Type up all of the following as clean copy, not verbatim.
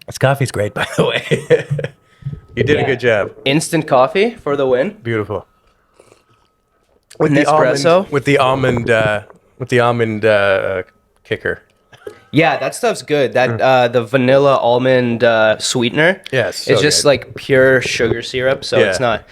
This coffee's great, by the way. You did a good job. Instant coffee for the win. Beautiful. With Nespresso? With the almond kicker. Yeah, that stuff's good. That the vanilla almond sweetener. Yes, so it's just good. like pure sugar syrup, so Yeah.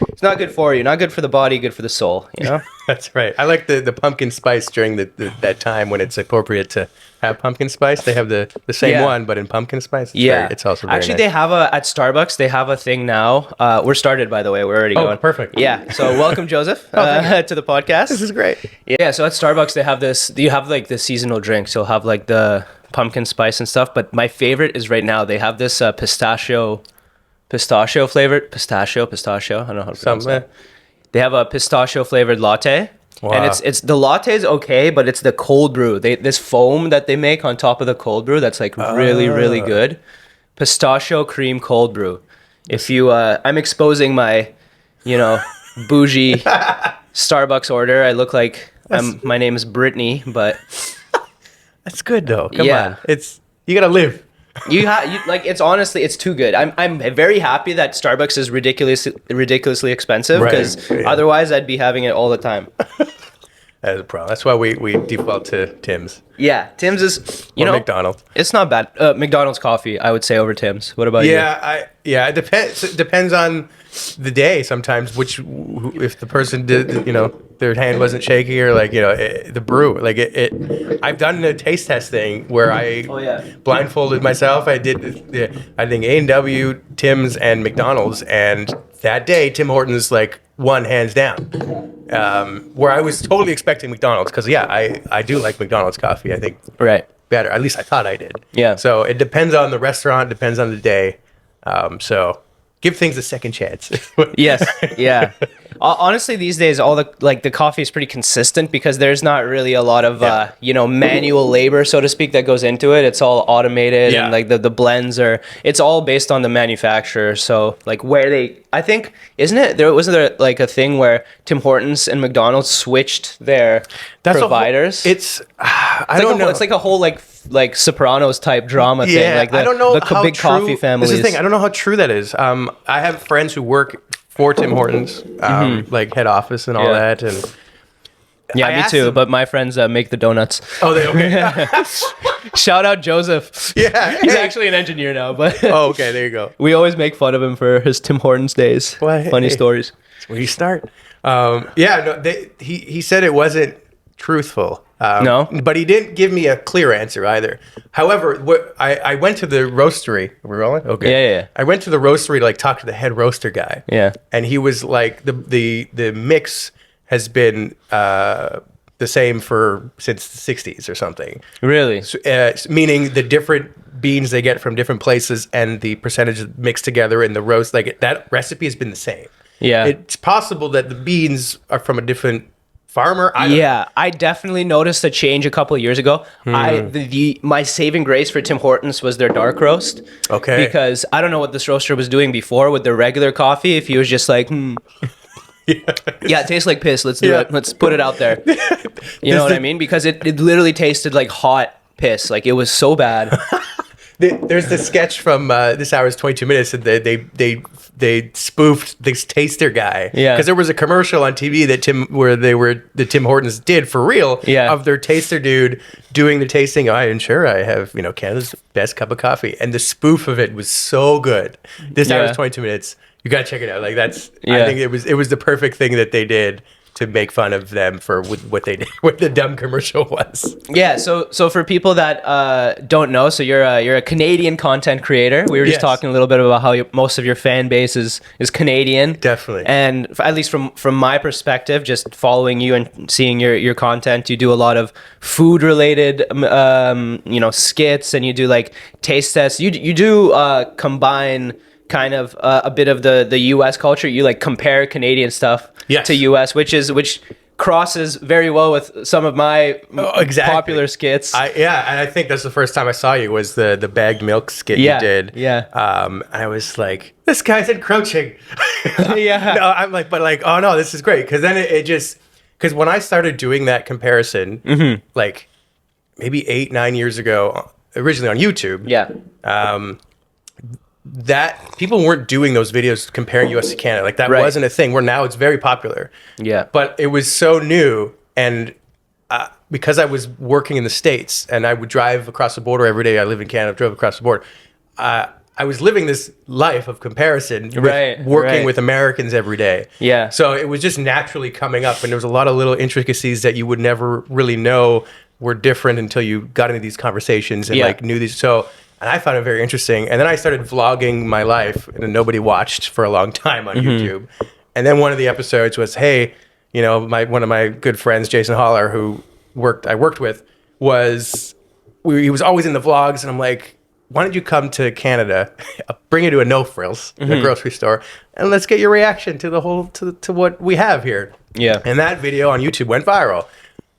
it's not good for you. Not good for the body, good for the soul. You know. That's right. I like the pumpkin spice during that time when it's appropriate to have pumpkin spice. They have the same Yeah. one, but in pumpkin spice. It's also very actually nice. they have at Starbucks. They have a thing now. We're started, by the way. We're already going. Perfect. Yeah. So welcome, Joseph, to the podcast. This is great. Yeah. So at Starbucks they have this. You have like the seasonal drinks. You'll have like the pumpkin spice and stuff. But my favorite is right now they have this pistachio flavored pistachio. I don't know how to pronounce Something. it. They have a pistachio flavored latte. Wow. And it's the latte is okay, but it's the cold brew. This foam that they make on top of the cold brew that's like really good. Pistachio cream cold brew. If you I'm exposing my, bougie Starbucks order. I look like my name is Brittany, but That's good though. Come Yeah. on. You gotta live. you like it's honestly it's too good. I'm very happy that Starbucks is ridiculously expensive Right, because yeah. otherwise I'd be having it all the time. That is a problem. That's why we default to Tim's Yeah, Tim's is or McDonald's. It's not bad. McDonald's coffee, I would say over Tim's. What about you? It depends on the day sometimes, if the person did, their hand wasn't shaky or the brew, I've done a taste test thing where I blindfolded myself. I did, I think A&W, Tim's, and McDonald's, and that day Tim Hortons won hands down. Where I was totally expecting McDonald's because I do like McDonald's coffee. I think Right. better. At least I thought I did. Yeah. So it depends on the restaurant, depends on the day. So give things a second chance. Yes. Yeah. Honestly, these days, all the coffee is pretty consistent because there's not really a lot of manual labor, so to speak, that goes into it. It's all automated and the blends it's all based on the manufacturer. So I think wasn't there a thing where Tim Hortons and McDonald's switched their providers? I don't know. It's like a whole like Sopranos type drama thing. Yeah, I don't know how big true, coffee families. This is the thing. I don't know how true that is. I have friends who work for Tim Hortons, head office and all that. And Yeah, I me asked too. them- But my friends make the donuts. Oh, they okay. Shout out Joseph. Yeah. He's actually an engineer now, but Oh, okay. There you go. we always make fun of him for his Tim Hortons days. Well, hey. Funny stories. That's where you start. He said it wasn't truthful. No? But he didn't give me a clear answer either. However, I went to the roastery. Are we rolling? Okay. Yeah. I went to the roastery to talk to the head roaster guy. Yeah. And he was like, the mix has been the same since the 60s or something. Really? Meaning the different beans they get from different places and the percentage mixed together in the roast, that recipe has been the same. Yeah. It's possible that the beans are from a different farmer. I definitely noticed a change a couple of years ago. My saving grace for Tim Hortons was their dark roast. Okay. Because I don't know what this roaster was doing before with their regular coffee. If he was just like, yeah, it tastes like piss. Let's do it. Let's put it out there. You know what I mean? Because it literally tasted like hot piss. Like it was so bad. There's the sketch from This Hour's 22 Minutes that they spoofed this taster guy. Yeah. Because there was a commercial on TV that Tim Hortons did for real. Yeah. Of their taster dude doing the tasting. I have Canada's best cup of coffee, and the spoof of it was so good. This Hour's 22 Minutes. You gotta check it out. I think it was the perfect thing that they did to make fun of them for what they did, what the dumb commercial was. Yeah, so for people that don't know, so you're a Canadian content creator. We were just talking a little bit about how most of your fan base is Canadian. Definitely. And at least from my perspective, just following you and seeing your content, you do a lot of food related skits, and you do taste tests. You do combine kind of a bit of the US culture. You compare Canadian stuff to US, which crosses very well with some of my popular skits. And I think that's the first time I saw you was the bagged milk skit you did. Yeah. I was like, this guy's encroaching. Yeah. No, I'm like, oh no, this is great. Because then it just, because when I started doing that comparison, maybe 8-9 years ago, originally on YouTube. Yeah. that people weren't doing those videos comparing US to Canada. Like that Right. wasn't a thing, where now it's very popular. Yeah. But it was so new, and because I was working in the States and I would drive across the border every day. I live in Canada, drove across the border. I was living this life of comparison, with Right, working right. with Americans every day. Yeah. So it was just naturally coming up, and there was a lot of little intricacies that you would never really know were different until you got into these conversations and Yeah. like knew these. So, and I found it very interesting. And then I started vlogging my life, and nobody watched for a long time on YouTube. And then one of the episodes was, hey, you know, one of my good friends, Jason Holler, who I worked with, he was always in the vlogs, and I'm like, why don't you come to Canada, I'll bring you to a No Frills, the grocery store, and let's get your reaction to the whole to what we have here. Yeah. And that video on YouTube went viral.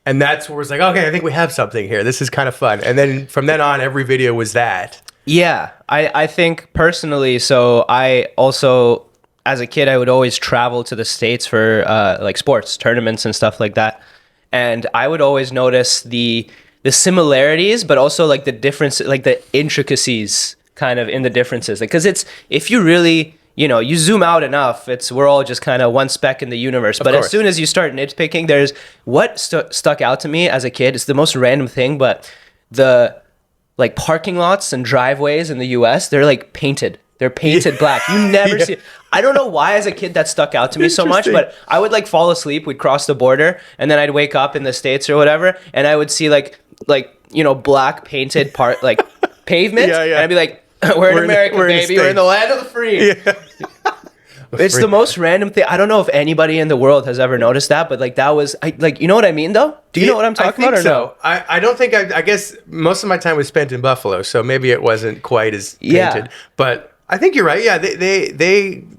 And that's where it's like, okay, I think we have something here. This is kind of fun. And then from then on, every video was that. Yeah, I think personally, so I also, as a kid, I would always travel to the States for like sports tournaments and stuff like that. And I would always notice the similarities, but also like the difference, like the intricacies kind of in the differences. Because it's, if you really, you know, you zoom out enough, we're all just kind of one speck in the universe. But course. as soon as you start nitpicking, there's what stuck out to me as a kid. It's the most random thing, but the like parking lots and driveways in the US, they're like painted. They're painted black. You never see. I don't know why as a kid that stuck out to me so much, but I would like fall asleep. We'd cross the border, and then I'd wake up in the States or whatever, and I would see like you know, black painted like pavements, Yeah, yeah. and I'd be like, "We're in America, we're in the baby. We're in the land of the free." It's the most random thing. I don't know if anybody in the world has ever noticed that, but like that was, like, you know what I mean though? Do you know what I'm talking about or no? I don't think I guess most of my time was spent in Buffalo, so maybe it wasn't quite as painted. Yeah. But I think you're right. Yeah,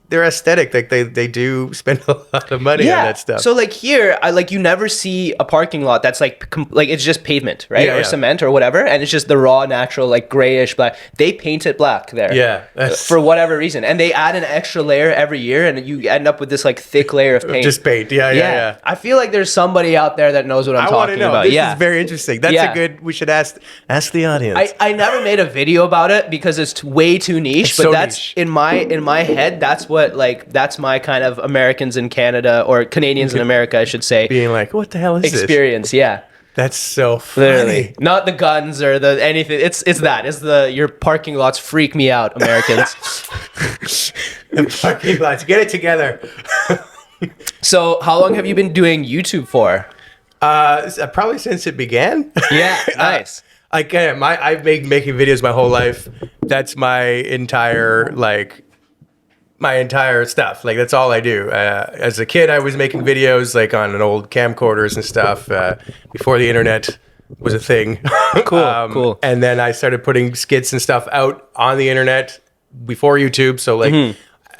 they're aesthetic. Like they do spend a lot of money on that stuff. So like here, you never see a parking lot that's like it's just pavement, right? Yeah, or yeah. cement or whatever, and it's just the raw, natural, like grayish black. They paint it black there. Yeah, For whatever reason, and they add an extra layer every year, and you end up with this like thick layer of paint. just paint. Yeah. I feel like there's somebody out there that knows what I'm I want to talking know. about. This Yeah. is very interesting. That's Yeah. a good. We should ask the audience. I never made a video about it because it's way too niche, It's but so that's niche. in my head, that's my kind of Americans in Canada, or Canadians in America, I should say, Being like, what the hell is this? experience. Yeah. That's so funny. Literally. Not the guns or the anything. It's your parking lots freak me out, Americans. The parking lots. Get it together. So how long have you been doing YouTube for? Probably since it began. Yeah, nice. I've been making videos my whole life. That's my entire stuff. Like that's all I do. As a kid, I was making videos like on an old camcorders and stuff before the internet was a thing. Cool. And then I started putting skits and stuff out on the internet before YouTube. So like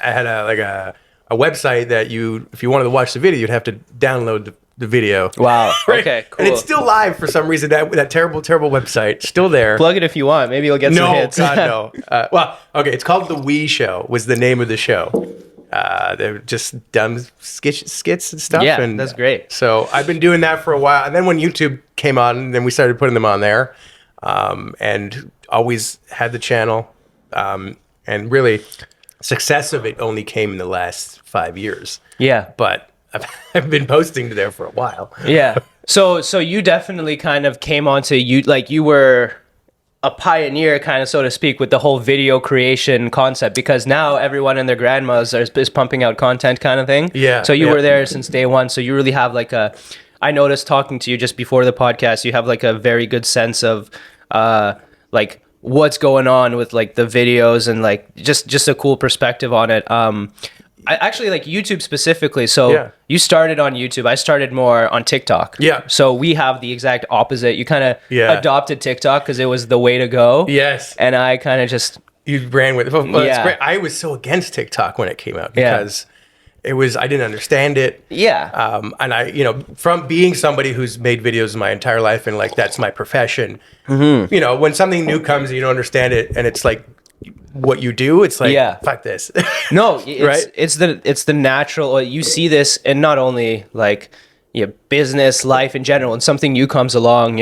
I had a website that if you wanted to watch the video, you'd have to download the video. Wow. Right? Okay, cool. And it's still live for some reason. That terrible website still there. Plug it if you want. Maybe you'll get some No, hits. God, no. Well, okay, it's called The Wee Show, was the name of the show. They're just dumb skits and stuff. Yeah, and that's great. So I've been doing that for a while. And then when YouTube came on, then we started putting them on there. And always had the channel. And really, success of it only came in the last 5 years. Yeah. But I've been posting there for a while. Yeah. So you definitely kind of came onto you were a pioneer, kind of, so to speak, with the whole video creation concept, because now everyone and their grandmas is pumping out content kind of thing. Yeah. So you yeah. were there since day one. So you really have I noticed talking to you just before the podcast, you have like a very good sense of like what's going on with like the videos and like just a cool perspective on it. I actually like YouTube specifically. So Yeah. you started on YouTube. I started more on TikTok. Yeah. So we have the exact opposite. You kind of Yeah. adopted TikTok because it was the way to go. Yes. And I kind of just, You ran with it. Well, it's Yeah. great. I was so against TikTok when it came out Yeah. because I didn't understand it. yeah. And from being somebody who's made videos my entire life and like that's my profession, Mm-hmm. when something new comes and you don't understand it and it's like what you do, it's like, Yeah. fuck this. No, it's, Right? it's the natural, you see this in not only like business, life in general, and something new comes along,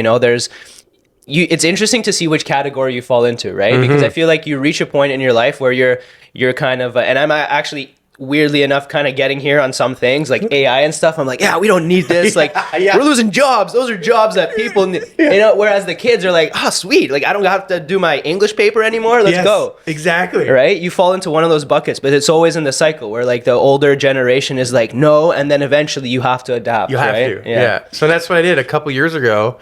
it's interesting to see which category you fall into, right? Because I feel like you reach a point in your life where you're kind of, and I'm actually weirdly enough kind of getting here on some things like AI and stuff. I'm like, yeah, we don't need this. Like we're losing jobs. Those are jobs that people need. You know, whereas the kids are like, oh, sweet. Like I don't have to do my English paper anymore. Let's go. Exactly. Right? You fall into one of those buckets, but it's always in the cycle where like the older generation is like, no, and then eventually you have to adapt. You have to. Yeah. So that's what I did a couple years ago.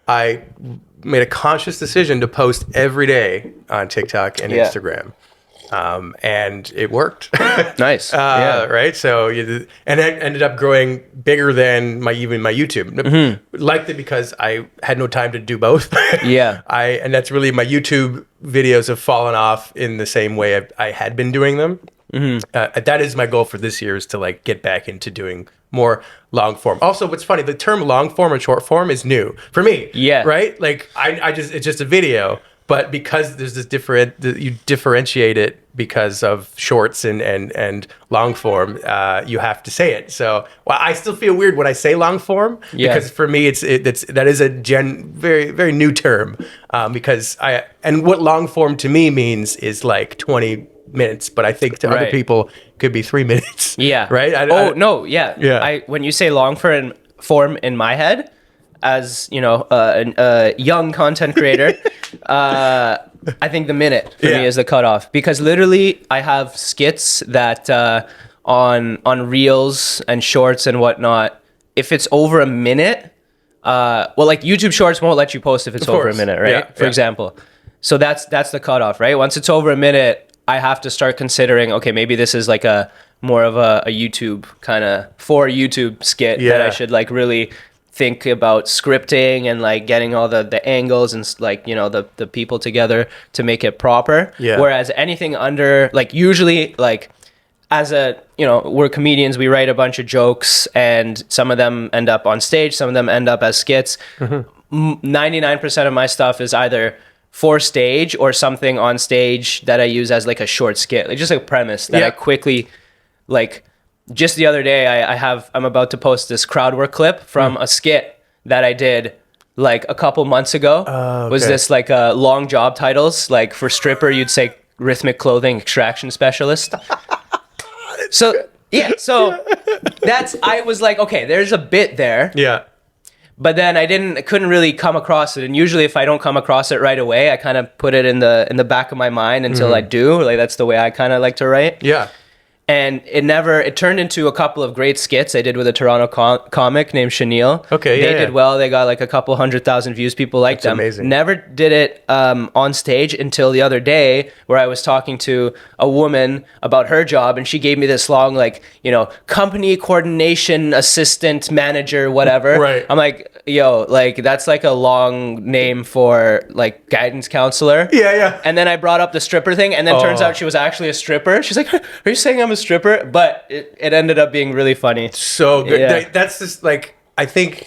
I made a conscious decision to post every day on TikTok and Instagram. And it worked. Nice. Right. So and it ended up growing bigger than my YouTube. Liked it because I had no time to do both. And that's really, my YouTube videos have fallen off in the same way I had been doing them. That is my goal for this year, is to like get back into doing more long form. Also, what's funny, the term long form and short form is new for me. Yeah. Right. Like it's just a video. But because there's this you differentiate it because of shorts and long form, you have to say it. So I still feel weird when I say long form, because for me that is a very, very new term, because and what long form to me means is like 20 minutes, but I think to other people it could be 3 minutes. Yeah. Right. No. When you say long form in my head, as you know, a young content creator, I think the minute for me is the cutoff, because literally I have skits that on reels and shorts and whatnot, if it's over a minute, like YouTube Shorts won't let you post if it's over a minute, right? For example. So that's the cutoff, right? Once it's over a minute, I have to start considering, okay, maybe this is like more of a YouTube kind of for YouTube skit that I should like really think about scripting and like getting all the angles and like, you know, the people together to make it proper. Whereas anything under, like, usually, like, as we're comedians, we write a bunch of jokes and some of them end up on stage, some of them end up as skits. 99% of my stuff is either for stage or something on stage that I use as like a short skit, like just a premise that I quickly, like, just the other day, I'm about to post this crowd work clip from a skit that I did like a couple months ago. Was this like long job titles, like for stripper, you'd say rhythmic clothing extraction specialist. So I was like, okay, there's a bit there. Yeah. But then I couldn't really come across it. And usually if I don't come across it right away, I kind of put it in the back of my mind until I do. Like that's the way I kind of like to write. Yeah. And it turned into a couple of great skits I did with a Toronto comic named Chenille. Okay, They did well. They got like a couple 100,000 views. People liked them. Amazing. Never did it on stage until the other day, where I was talking to a woman about her job, and she gave me this long, like, you know, company coordination assistant manager, whatever. Right. I'm like, yo, like, that's like a long name for like guidance counselor. Yeah. And then I brought up the stripper thing, and then turns out she was actually a stripper. She's like, are you saying I'm a stripper? But it ended up being really funny. So good. Yeah. That's just like, I think,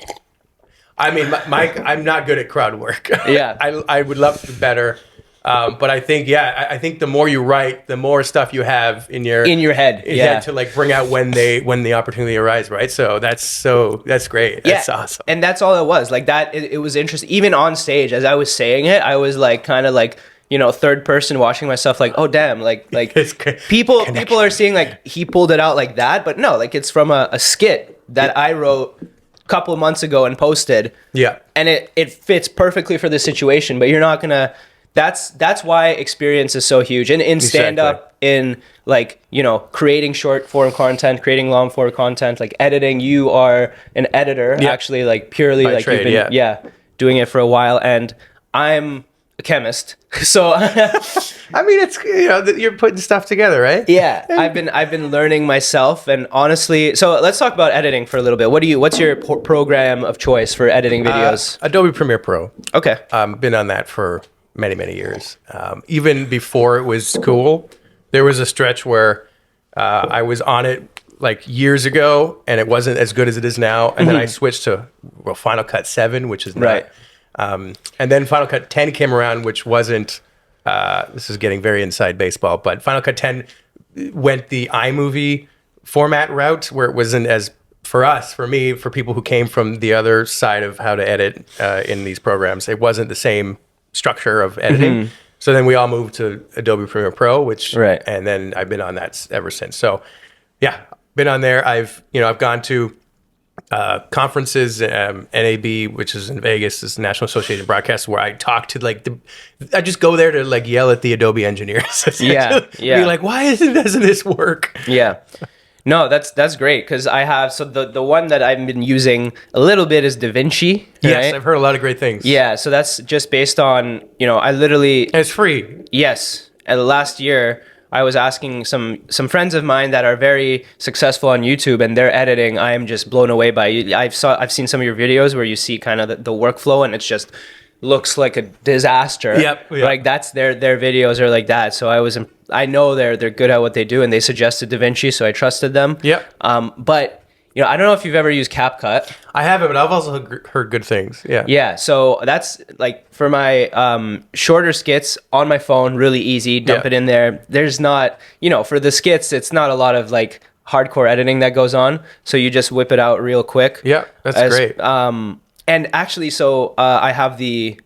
I mean, I'm not good at crowd work. Yeah. I would love to be better. But I think, I think the more you write, the more stuff you have in your head, to like bring out when the opportunity arises, right? So that's great. That's awesome. And that's all it was. Like that, it was interesting. Even on stage, as I was saying it, I was like kind of like, you know, third person watching myself, like, oh damn, like people are seeing like he pulled it out like that, but no, like it's from a skit that I wrote a couple of months ago and posted. Yeah, and it fits perfectly for the situation. But you're not gonna. That's why experience is so huge. And in stand up, in like, you know, creating short form content, creating long form content, like editing. You are an editor, actually, like purely by like trade, you've been doing it for a while, and I'm a chemist. So I mean, it's, you know, you're putting stuff together, right? Yeah. I've been learning myself, and honestly, so let's talk about editing for a little bit. What's your program of choice for editing videos? Adobe Premiere Pro. Okay. Been on that for many years. Even before it was cool, there was a stretch where I was on it like years ago, and it wasn't as good as it is now. And then I switched to Final Cut 7, which is not. Right. And then Final Cut 10 came around, which wasn't, this is getting very inside baseball, but Final Cut 10 went the iMovie format route, where it wasn't as for me, for people who came from the other side of how to edit in these programs, it wasn't the same structure of editing. So then we all moved to Adobe Premiere Pro, and then I've been on that ever since. So yeah, been on there. I've gone to conferences, NAB, which is in Vegas, this National Association of Broadcasters, where I talk to I just go there to like yell at the Adobe engineers. Be like, why doesn't this work? Yeah. No, that's great, because I have, so the one that I've been using a little bit is DaVinci. Yes, right? I've heard a lot of great things. Yeah, so that's just based on, I literally... And it's free. Yes. And last year, I was asking some friends of mine that are very successful on YouTube, and their editing, I am just blown away by. I've seen some of your videos where you see kind of the workflow, and it's just looks like a disaster. Yep. Like that's their videos are like that. So I know they're good at what they do, and they suggested DaVinci, so I trusted them. Yep. But I don't know if you've ever used CapCut. I haven't, but I've also heard good things. Yeah. Yeah. So that's like for my shorter skits on my phone, really easy. Dump it in there. There's not, for the skits, it's not a lot of like hardcore editing that goes on. So you just whip it out real quick. Yeah, that's great. And actually, so I have the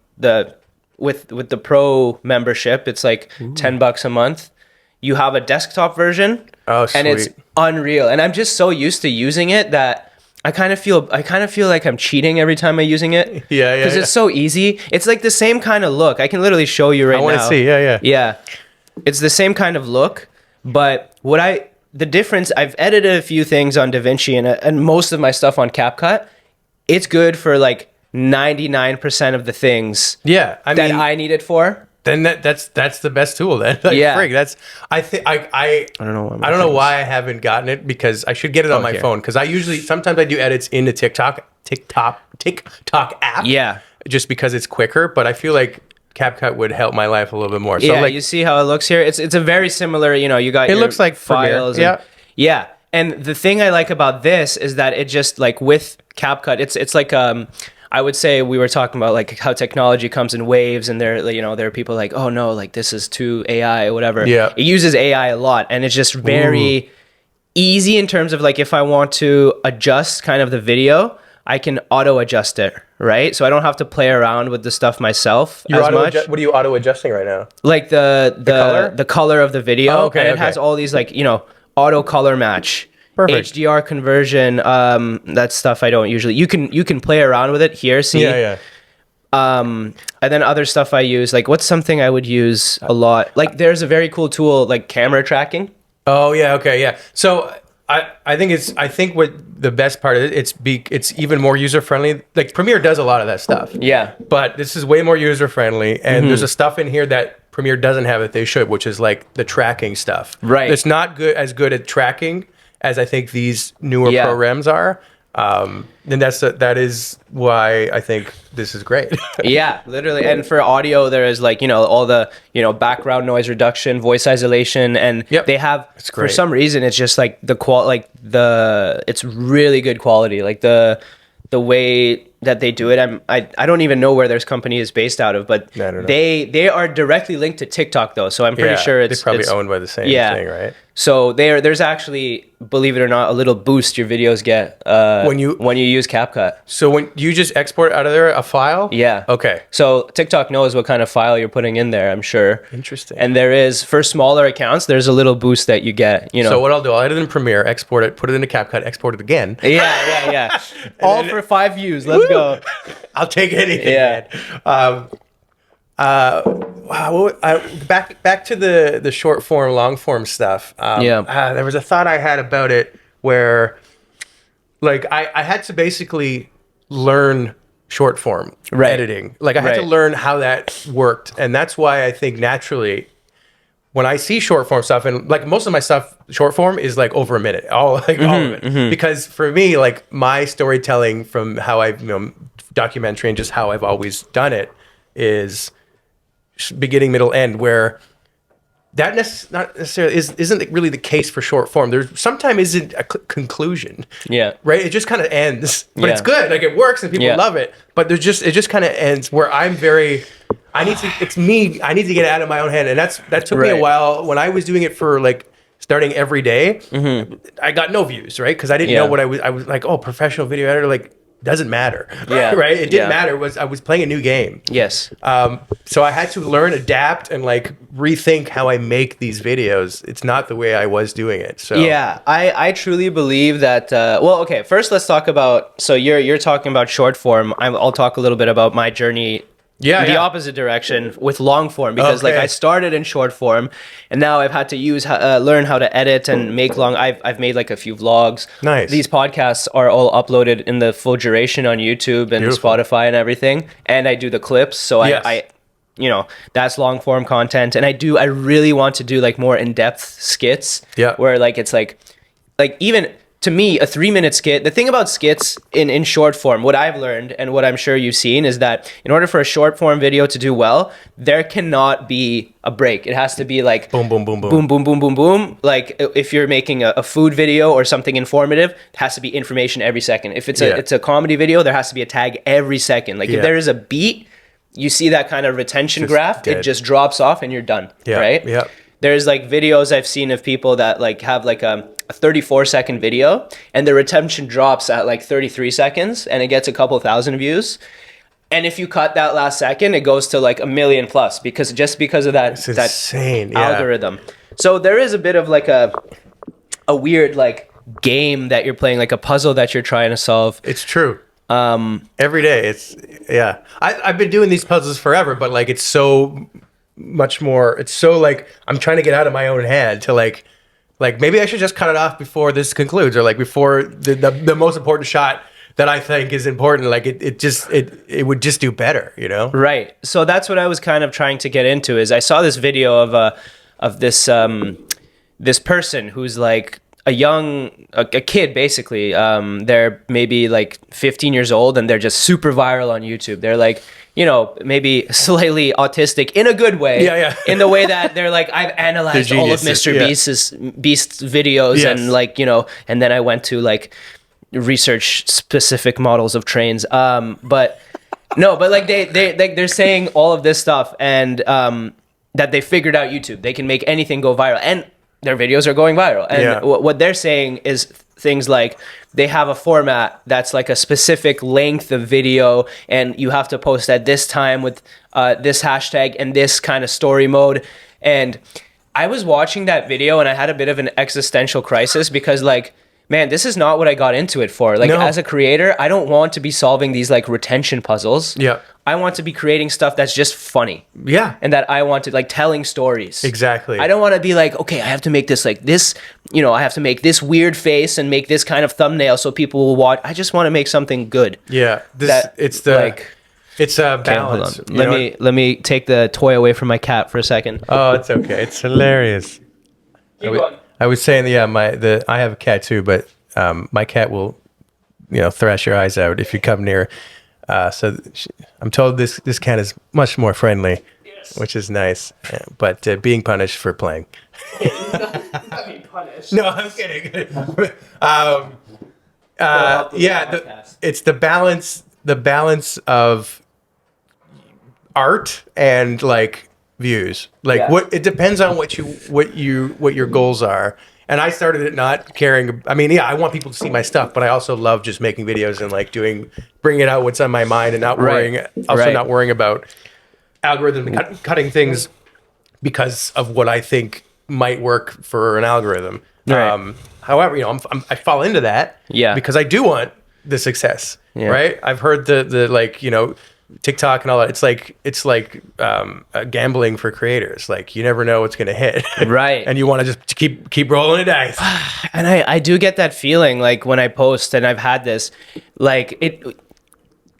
with the pro membership, it's like $10 a month. You have a desktop version. Oh, sweet. And it's unreal. And I'm just so used to using it that I kind of feel like I'm cheating every time I'm using it. Yeah. Because it's so easy. It's like the same kind of look. I can literally show you right now. I want to see. Yeah. Yeah. It's the same kind of look, but the difference, I've edited a few things on DaVinci and most of my stuff on CapCut. It's good for like 99% of the things I need it for. Then that's the best tool then. Like, frig, I don't know why I haven't gotten it, because I should get it on my phone, because sometimes I do edits in the TikTok app. Yeah. Just because it's quicker, but I feel like CapCut would help my life a little bit more. So yeah, you see how it looks here? It's a very similar, you got your looks like files. Yeah. And the thing I like about this is that it just like with CapCut, it's like I would say we were talking about like how technology comes in waves, and there are people like, oh no, like this is too AI or whatever. Yeah. It uses AI a lot, and it's just very easy in terms of like if I want to adjust kind of the video, I can auto adjust it, right? So I don't have to play around with the stuff myself as much. What are you auto adjusting right now? Like the color of the video. Oh, okay. And it has all these like, auto color match. Perfect. HDR conversion, that stuff I don't usually. You can play around with it here. See, yeah. And then other stuff I use, like what's something I would use a lot. Like there's a very cool tool like camera tracking. Oh yeah, okay, yeah. So I think what the best part of it, it's even more user friendly. Like Premiere does a lot of that stuff. Yeah, but this is way more user friendly, and there's a stuff in here that Premiere doesn't have that they should, which is like the tracking stuff. Right. It's not as good at tracking as I think these newer programs are. And that is why I think this is great. Yeah, literally. And for audio, there is like, all the, background noise reduction, voice isolation, and they have, for some reason, it's just like it's really good quality. Like the way that they do it, I don't even know where this company is based out of, but they are directly linked to TikTok though. So I'm pretty sure they're probably owned by the same thing, right? So there's actually, believe it or not, a little boost your videos get when you use CapCut. So when you just export out of there a file? Yeah. Okay. So TikTok knows what kind of file you're putting in there, I'm sure. Interesting. And there is, for smaller accounts, there's a little boost that you get, So what I'll do, I'll edit in Premiere, export it, put it into CapCut, export it again. Yeah. All for 5 views. Let's go. I'll take anything. Yeah. Wow. Back to the short form, long form stuff. There was a thought I had about it where, like, I had to basically learn short form editing. Like, I had to learn how that worked, and that's why I think naturally, when I see short form stuff, and like most of my stuff, short form is like over a minute, all of it, because for me, like my storytelling from how I've documentary and just how I've always done it is beginning, middle, end, where that not necessarily isn't really the case for short form. There's sometimes isn't a conclusion. Yeah. Right? It just kind of ends. But it's good. Like it works and people love it. But it just kind of ends where I need to get it out of my own head. And that took me a while when I was doing it for like starting every day, I got no views, right? Because I didn't know what I was like, oh, professional video editor, like, doesn't matter. Yeah. Right? It didn't matter. I was playing a new game. Yes. So I had to learn, adapt, and like rethink how I make these videos. It's not the way I was doing it. So yeah, I truly believe that. Well, okay. First, let's talk about. So you're talking about short form. I'll talk a little bit about my journey. The opposite direction with long form, because like I started in short form, and now I've had to learn how to edit and make long. I've made like a few vlogs. Nice. These podcasts are all uploaded in the full duration on YouTube and Spotify and everything, and I do the clips. So I you know, that's long form content, and I really want to do like more in depth skits. Yeah. Where like it's like even. To me, a 3-minute skit, the thing about skits in short form, what I've learned and what I'm sure you've seen is that in order for a short form video to do well, there cannot be a break. It has to be like boom, boom, boom, boom. Boom, boom, boom, boom, boom. Like if you're making a food video or something informative, it has to be information every second. If it's a comedy video, there has to be a tag every second. Like if there is a beat, you see that kind of retention graph, dead. it just drops off and you're done, right? Yeah. There's like videos I've seen of people that like have like a 34-second video and the retention drops at like 33 seconds and it gets a couple thousand views. And if you cut that last second, it goes to like 1 million plus because of that insane algorithm. So there is a bit of like a weird like game that you're playing, like a puzzle that you're trying to solve. It's true. Every day. I've been doing these puzzles forever, but like it's so much more. It's so like I'm trying to get out of my own head to like maybe I should just cut it off before this concludes, or like before the most important shot that I think is important. Like it would just do better, you know? Right. So that's what I was kind of trying to get into. Is I saw this video of this person who's like a kid basically. They're maybe like 15 years old and they're just super viral on YouTube. They're like, you know, maybe slightly autistic in a good way. Yeah. In the way that they're like, I've analyzed all of Mr. Beast's videos and like, you know, and then I went to like research specific models of trains. But like they're saying all of this stuff and that they figured out YouTube. They can make anything go viral and their videos are going viral. And what they're saying is things like they have a format that's like a specific length of video and you have to post at this time with this hashtag and this kind of story mode. And I was watching that video and I had a bit of an existential crisis because like, man, this is not what I got into it for. Like as a creator, I don't want to be solving these like retention puzzles. Yeah. I want to be creating stuff that's just funny. Yeah. And that I want to like telling stories. Exactly. I don't want to be like, okay, I have to make this like this, you know, I have to make this weird face and make this kind of thumbnail so people will watch. I just want to make something good. Yeah. It's a balance. Okay, let me take the toy away from my cat for a second. Oh, it's okay. It's hilarious. Keep going. I was saying, I have a cat too, but my cat will, you know, thrash your eyes out if you come near. I'm told this cat is much more friendly, which is nice, but being punished for playing. Not be punished. No, I'm kidding. It's the balance of art and like views. Like what it depends on what your goals are. And I started it not caring. I mean, I want people to see my stuff, but I also love just making videos and like bringing it out what's on my mind and not worrying about algorithm cutting things because of what I think might work for an algorithm. Right. However, you know, I fall into that because I do want the success, right? I've heard the like, you know, TikTok and all that. It's like gambling for creators. Like you never know what's going to hit, right? And you want to just keep rolling the dice. And I do get that feeling like when I post, and I've had this, like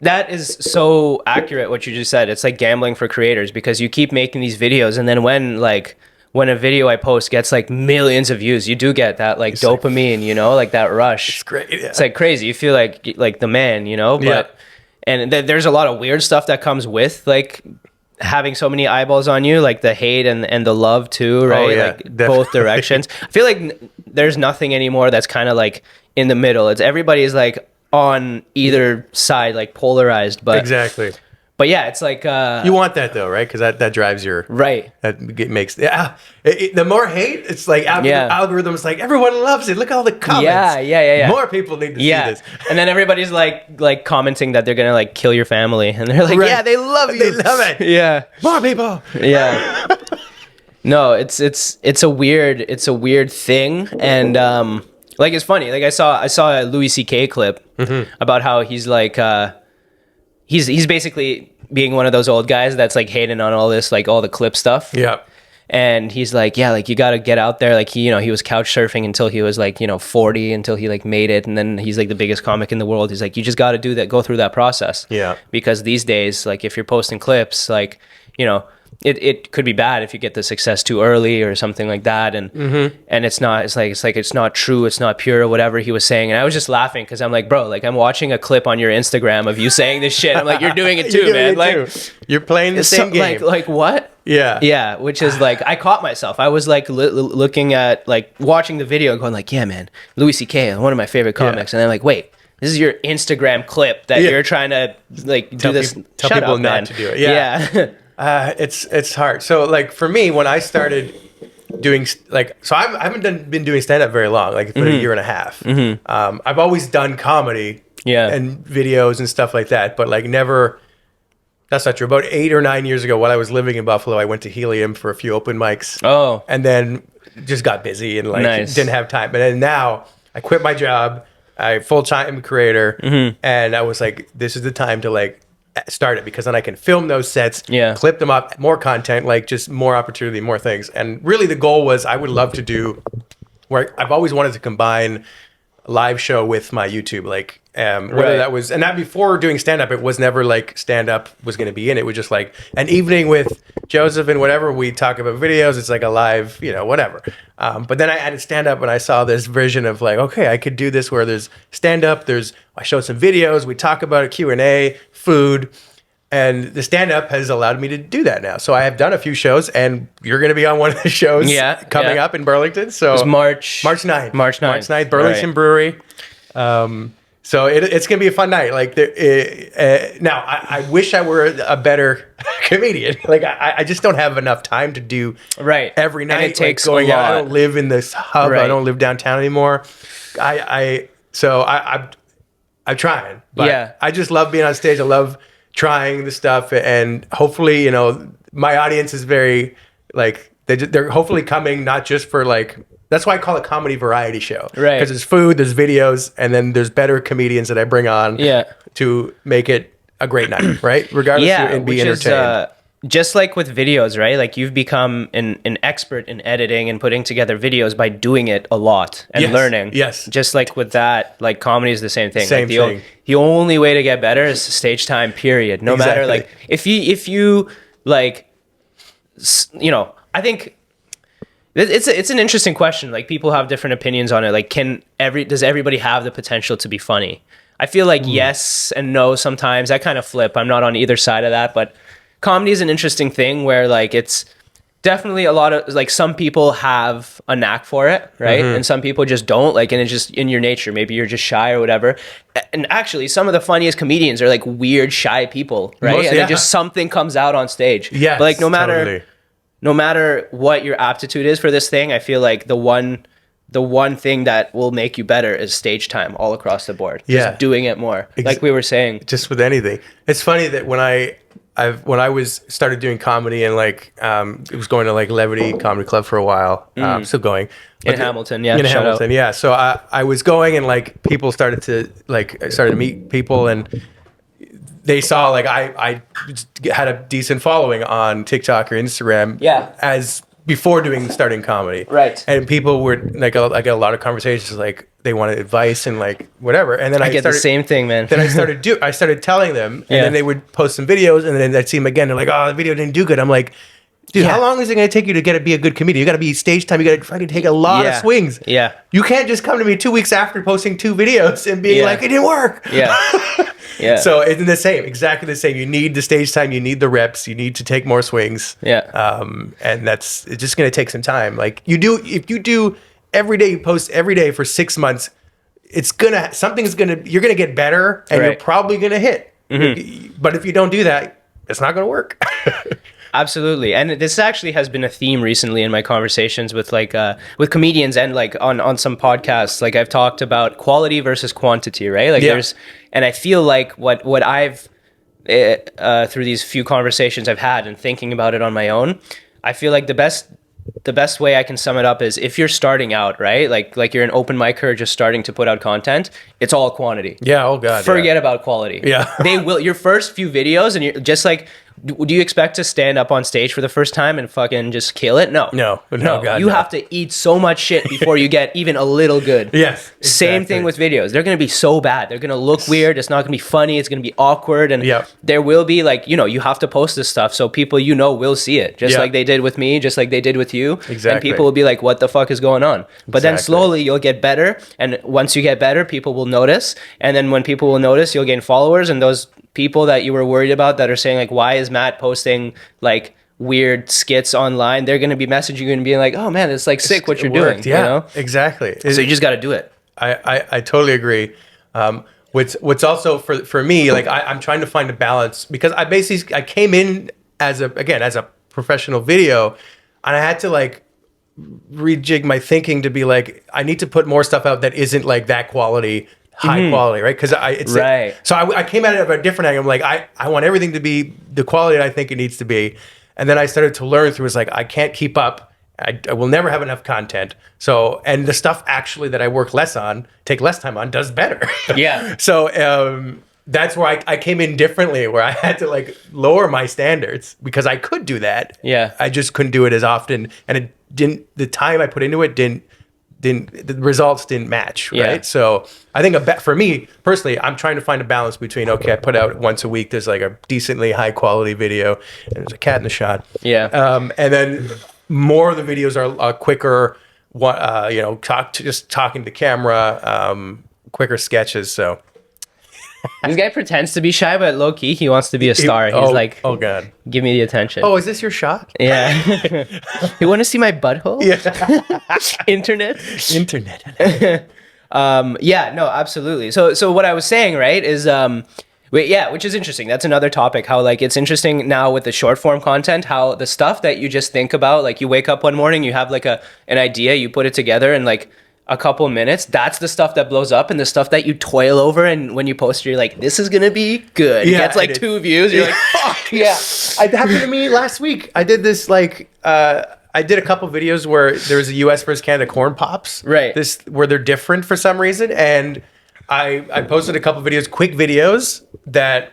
that is so accurate what you just said. It's like gambling for creators because you keep making these videos, and then when a video I post gets like millions of views, you do get that like dopamine, you know, like that rush. It's great. Yeah. It's like crazy. You feel like the man, you know, but. And there's a lot of weird stuff that comes with like having so many eyeballs on you, like the hate and the love too, right? Oh, yeah, like definitely. Both directions. I feel like there's nothing anymore that's kind of like in the middle. It's everybody is like on either side, like polarized. But exactly. But yeah, it's like You want that though, right? Because that drives your right. makes the more hate. It's like algorithms like everyone loves it. Look at all the comments. Yeah. More people need to see this. And then everybody's like commenting that they're gonna like kill your family, and they're like, yeah, they love you. They love it. Yeah, more people. Yeah. No, it's a weird thing, and like it's funny. Like I saw a Louis C.K. clip about how he's like he's basically being one of those old guys that's like hating on all this, like all the clip stuff. Yeah. And he's like, yeah, like you got to get out there. Like he was couch surfing until he was like, 40, until he like made it. And then he's like the biggest comic in the world. He's like, you just got to do that, go through that process. Yeah. Because these days, like if you're posting clips, like, it could be bad if you get the success too early or something like that. And and it's not true, it's not pure or whatever he was saying. And I was just laughing because I'm like, bro, like I'm watching a clip on your Instagram of you saying this shit. I'm like, you're doing it too, man. Like you're playing the same game. Like what? Yeah, which is like, I caught myself. I was like looking at, like watching the video and going like, yeah, man, Louis C.K., one of my favorite comics. And I'm like, wait, this is your Instagram clip that you're trying to like do this. Tell Shut people up, not man. to do it. Yeah. It's hard. So like for me, when I started doing I haven't been doing stand up very long, like for a year and a half. I've always done comedy and videos and stuff like that, but like never. That's not true. About 8 or 9 years ago, while I was living in Buffalo, I went to Helium for a few open mics. Oh. And then just got busy and like didn't have time. But then now I quit my job. I full-time creator. And I was like, this is the time to like start it, because then I can film those sets, clip them up, more content, like just more opportunity, more things. And really the goal was I would love to do where I've always wanted to combine a live show with my YouTube, like whether that was, and that before doing stand-up, it was never like stand-up was going to be in it. It was just like an evening with Joseph and whatever, we talk about videos, it's like a live, whatever. But then I added stand-up and I saw this vision of like, okay, I could do this where there's stand-up, I showed some videos, we talk about it, Q&A, food, and the stand-up has allowed me to do that now. So I have done a few shows, and you're going to be on one of the shows coming up in Burlington. So it's March 9th. March 9th, Burlington Brewery. So it's going to be a fun night. Like now, I wish I were a better comedian. Like I just don't have enough time to do every night. And it takes going a lot. out. I don't live in this hub. I don't live downtown anymore. I'm trying. But I just love being on stage. I love trying the stuff, and hopefully, my audience is very like they're hopefully coming not just for like. That's why I call it comedy variety show. Right. Because there's food, there's videos, and then there's better comedians that I bring on to make it a great night, right? Regardless and be entertained. Just like with videos, right? Like you've become an expert in editing and putting together videos by doing it a lot and learning. Yes. Just like with that, like comedy is the same thing. Same thing. The only way to get better is stage time, period. No matter like, if you like, I think it's an interesting question. Like people have different opinions on it. Like does everybody have the potential to be funny? I feel like yes and no sometimes. I kind of flip. I'm not on either side of that, but comedy is an interesting thing where like it's definitely a lot of like some people have a knack for it, right? And some people just don't, like, and it's just in your nature. Maybe you're just shy or whatever. And actually some of the funniest comedians are like weird, shy people, right? And then just something comes out on stage. Yeah. But like no matter what your aptitude is for this thing, I feel like the one thing that will make you better is stage time all across the board. Just doing it more. Like we were saying. Just with anything. It's funny that when I started doing comedy and like it was going to like Levity Comedy Club for a while. Still going. In Hamilton, So I was going, and like people started to meet people, and they saw like I had a decent following on TikTok or Instagram. As before starting comedy. Right. And people were like, I got a lot of conversations like they wanted advice and like whatever. And then I get the same thing, man. Then I started telling them, and then they would post some videos, and then I'd see them again. They're like, oh, the video didn't do good. I'm like, dude, how long is it going to take you to be a good comedian? You got to be stage time. You got to fucking take a lot of swings. Yeah. You can't just come to me 2 weeks after posting 2 videos and being like, it didn't work. Yeah. So it's exactly the same. You need the stage time. You need the reps. You need to take more swings. And it's just going to take some time. Like if you do every day, you post every day for 6 months, you're going to get better, and you're probably going to hit. But if you don't do that, it's not going to work. Absolutely. And this actually has been a theme recently in my conversations with with comedians and like on some podcasts. Like I've talked about quality versus quantity, right? Like and I feel like what I've through these few conversations I've had and thinking about it on my own, I feel like the best way I can sum it up is if you're starting out, right? Like you're an open micer just starting to put out content, it's all quantity. Yeah. Oh God. Forget about quality. Yeah. They will, your first few videos and you're just like, do you expect to stand up on stage for the first time and fucking just kill it? No. God, you have to eat so much shit before you get even a little good. Yes. Exactly. Same thing with videos. They're going to be so bad. They're going to look weird. It's not going to be funny. It's going to be awkward. And there will be like, you have to post this stuff so people will see it. Just like they did with me, just like they did with you. Exactly. And people will be like, what the fuck is going on? But then slowly you'll get better. And once you get better, people will notice. And then when people will notice, you'll gain followers. And those people that you were worried about that are saying like, why is Matt posting like weird skits online? They're going to be messaging you and being like, oh man, it's like sick what you're doing. Yeah, exactly. So you just got to do it. I totally agree. What's also for me, like I'm trying to find a balance because I came in as a professional video and I had to like rejig my thinking to be like, I need to put more stuff out that isn't like that quality, high quality, right? Because so I came at it at a different angle. I'm like, I want everything to be the quality that I think it needs to be. And then I started to learn through, it's like, I can't keep up. I will never have enough content. So, and the stuff actually that I work less on, take less time on, does better. Yeah. So that's where I came in differently, where I had to like lower my standards because I could do that. Yeah. I just couldn't do it as often. And the time I put into it the results didn't match, right? Yeah. So I think for me personally, I'm trying to find a balance between, okay, I put out once a week, there's like a decently high quality video and there's a cat in the shot. Yeah. And then more of the videos are quicker, just talking to camera, quicker sketches. So this guy pretends to be shy, but low key, he wants to be a star. He's like, oh God, give me the attention. Oh, is this your shot? Yeah. You want to see my butthole? Yeah. Internet. Yeah, no, absolutely. So what I was saying, right, is which is interesting. That's another topic. How like it's interesting now with the short form content, how the stuff that you just think about, like you wake up one morning, you have like an idea, you put it together, and like a couple minutes, that's the stuff that blows up, and the stuff that you toil over, and when you post it, you're like, this is gonna be good. Yeah, it gets like 2 views. You're like, fuck yeah. It happened to me last week. I did this like I did a couple videos where there was a US versus Canada corn pops. Right. Where they're different for some reason, and I posted a couple videos, quick videos that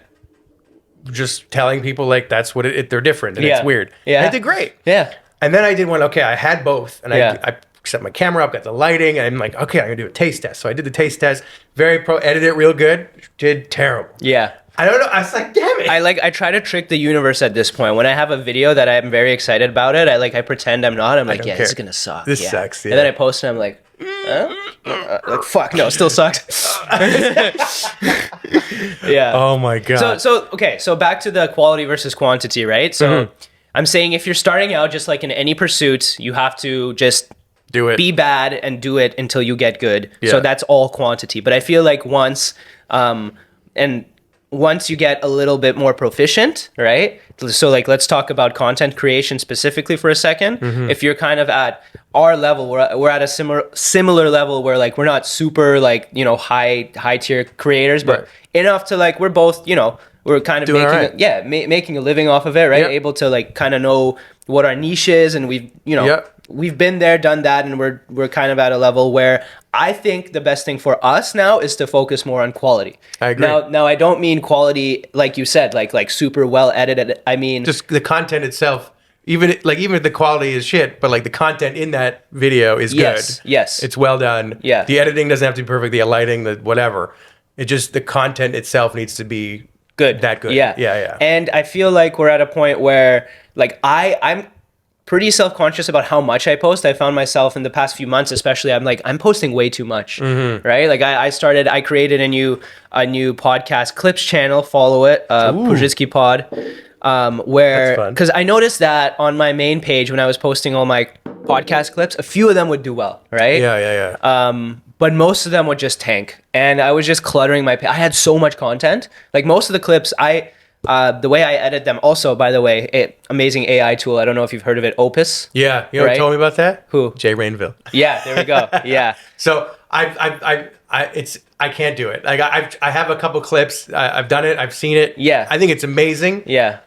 just telling people like that's what they're different and it's weird. Yeah. And it did great. Yeah. And then I did one. Okay, I had both, and I set my camera up, got the lighting, and I'm like, okay, I'm gonna do a taste test. So I did the taste test, edited it real good, did terrible. Yeah. I don't know. I was like, damn it. I try to trick the universe at this point. When I have a video that I'm very excited about it, I pretend I'm not. I'm like, yeah, this is gonna suck. This sucks. Yeah. And then I post it, I'm like, like fuck, no, it still sucks. Yeah. Oh my God. So back to the quality versus quantity, right? So I'm saying if you're starting out, just like in any pursuit, you have to just do it. Be bad and do it until you get good. Yeah. So that's all quantity. But I feel like once you get a little bit more proficient, right? So like, let's talk about content creation specifically for a second. If you're kind of at our level, we're at a similar level where like, we're not super like, high tier creators, but enough to like, we're both, we're kind of making a living off of it, right? Yep. Able to like kind of know what our niche is, and we've, we've been there, done that, and we're kind of at a level where I think the best thing for us now is to focus more on quality. I agree. Now I don't mean quality like you said, like super well edited. I mean just the content itself. Even if the quality is shit, but like the content in that video is good. Yes. It's well done. Yeah. The editing doesn't have to be perfect. The lighting, the whatever. It just the content itself needs to be good. That good. Yeah. And I feel like we're at a point where like I'm pretty self-conscious about how much I post. I found myself in the past few months, especially, I'm posting way too much, right? Like I created a new podcast clips channel, follow it, Puzhitsky pod, where, because I noticed that on my main page, when I was posting all my podcast clips, a few of them would do well, right? Yeah. But most of them would just tank. And I was just cluttering my page. I had so much content. Like most of the clips, the way I edit them, also, by the way, amazing AI tool. I don't know if you've heard of it, Opus. Yeah. You know who told me about that? Who? Jay Rainville. Yeah, there we go. Yeah. So I can't do it. Like I have a couple clips. I've done it. I've seen it. Yeah. I think it's amazing. Yeah.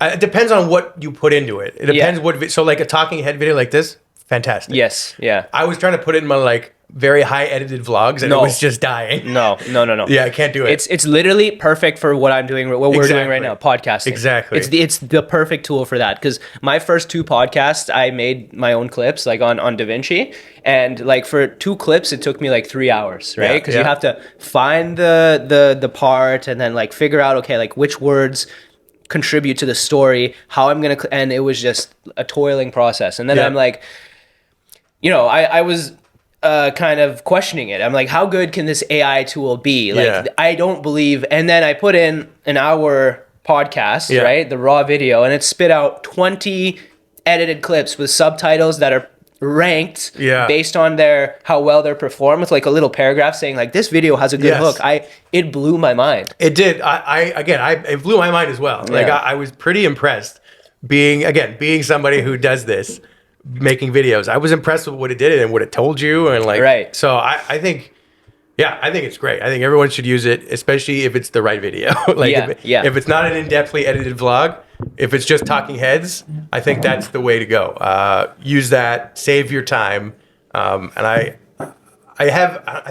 It depends on what you put into it. It depends so like a talking head video like this, fantastic. Yes. Yeah. I was trying to put it in my like very high edited vlogs and it was just dying. No. Yeah, I can't do it. It's literally perfect for what we're doing right now, podcasting. Exactly. It's the perfect tool for that, because my first 2 podcasts, I made my own clips like on DaVinci, and like for 2 clips it took me like 3 hours, right? Because you have to find the part and then like figure out, okay, like which words contribute to the story, how I'm gonna, and it was just a toiling process. And then I'm like, I was kind of questioning it. I'm like, how good can this AI tool be? Like, I don't believe. And then I put in an hour podcast, right? The raw video, and it spit out 20 edited clips with subtitles that are ranked based on how well they're performed, with like a little paragraph saying like, this video has a good hook. It blew my mind. It did. It blew my mind as well. Like I was pretty impressed being somebody who does this, making videos. I was impressed with what it did and what it told you, and like, so I think it's great. I think everyone should use it, especially if it's the right video. Like if it's not an in-depthly edited vlog, if it's just talking heads, I think that's the way to go. Use that, save your time. And I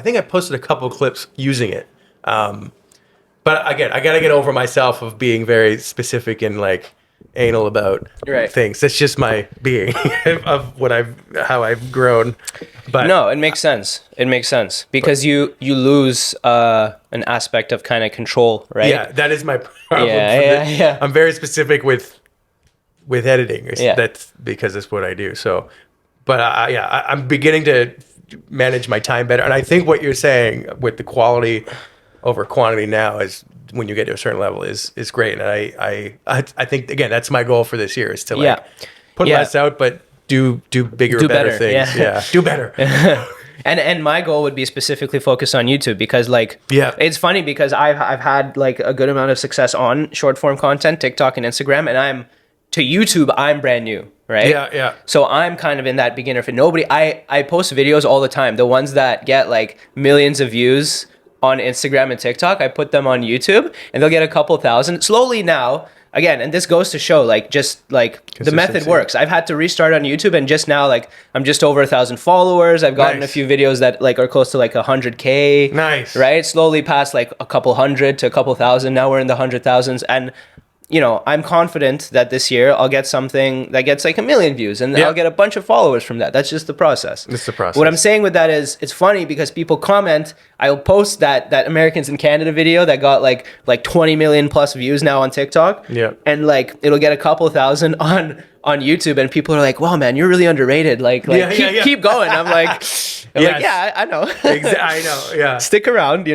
think I posted a couple clips using it. But again, I got to get over myself of being very specific and like anal about things. That's just my being of how I've grown. But no, it makes sense. It makes sense because you lose an aspect of kind of control, right? Yeah, that is my problem. Yeah. I'm very specific with editing. That's because it's what I do. So, but I'm beginning to manage my time better. And I think what you're saying with the quality over quantity now is, when you get to a certain level, is great. And I think, again, that's my goal for this year, is to put less out, but do bigger, better things. Yeah. Do better. And my goal would be specifically focused on YouTube, because like, it's funny because I've had like a good amount of success on short form content, TikTok and Instagram, and to YouTube, I'm brand new, right? Yeah. So I'm kind of in that beginner for I post videos all the time. The ones that get like millions of views on Instagram and TikTok, I put them on YouTube and they'll get a couple thousand slowly now. Again, and this goes to show like, just like the method works. I've had to restart on YouTube, and just now like I'm just over 1,000 followers. I've gotten a few videos that like are close to like 100K. Nice. Right? Slowly past like a couple hundred to a couple thousand. Now we're in the 100,000s, and I'm confident that this year I'll get something that gets like 1 million views, and I'll get a bunch of followers from that. That's just the process. It's the process. What I'm saying with that is, it's funny because people comment. I'll post that Americans in Canada video that got like 20 million plus views now on TikTok. Yeah. And like it'll get a couple thousand on YouTube, and people are like, "Wow, man, you're really underrated. Keep going." I'm like, I know. I know. Yeah. Stick around,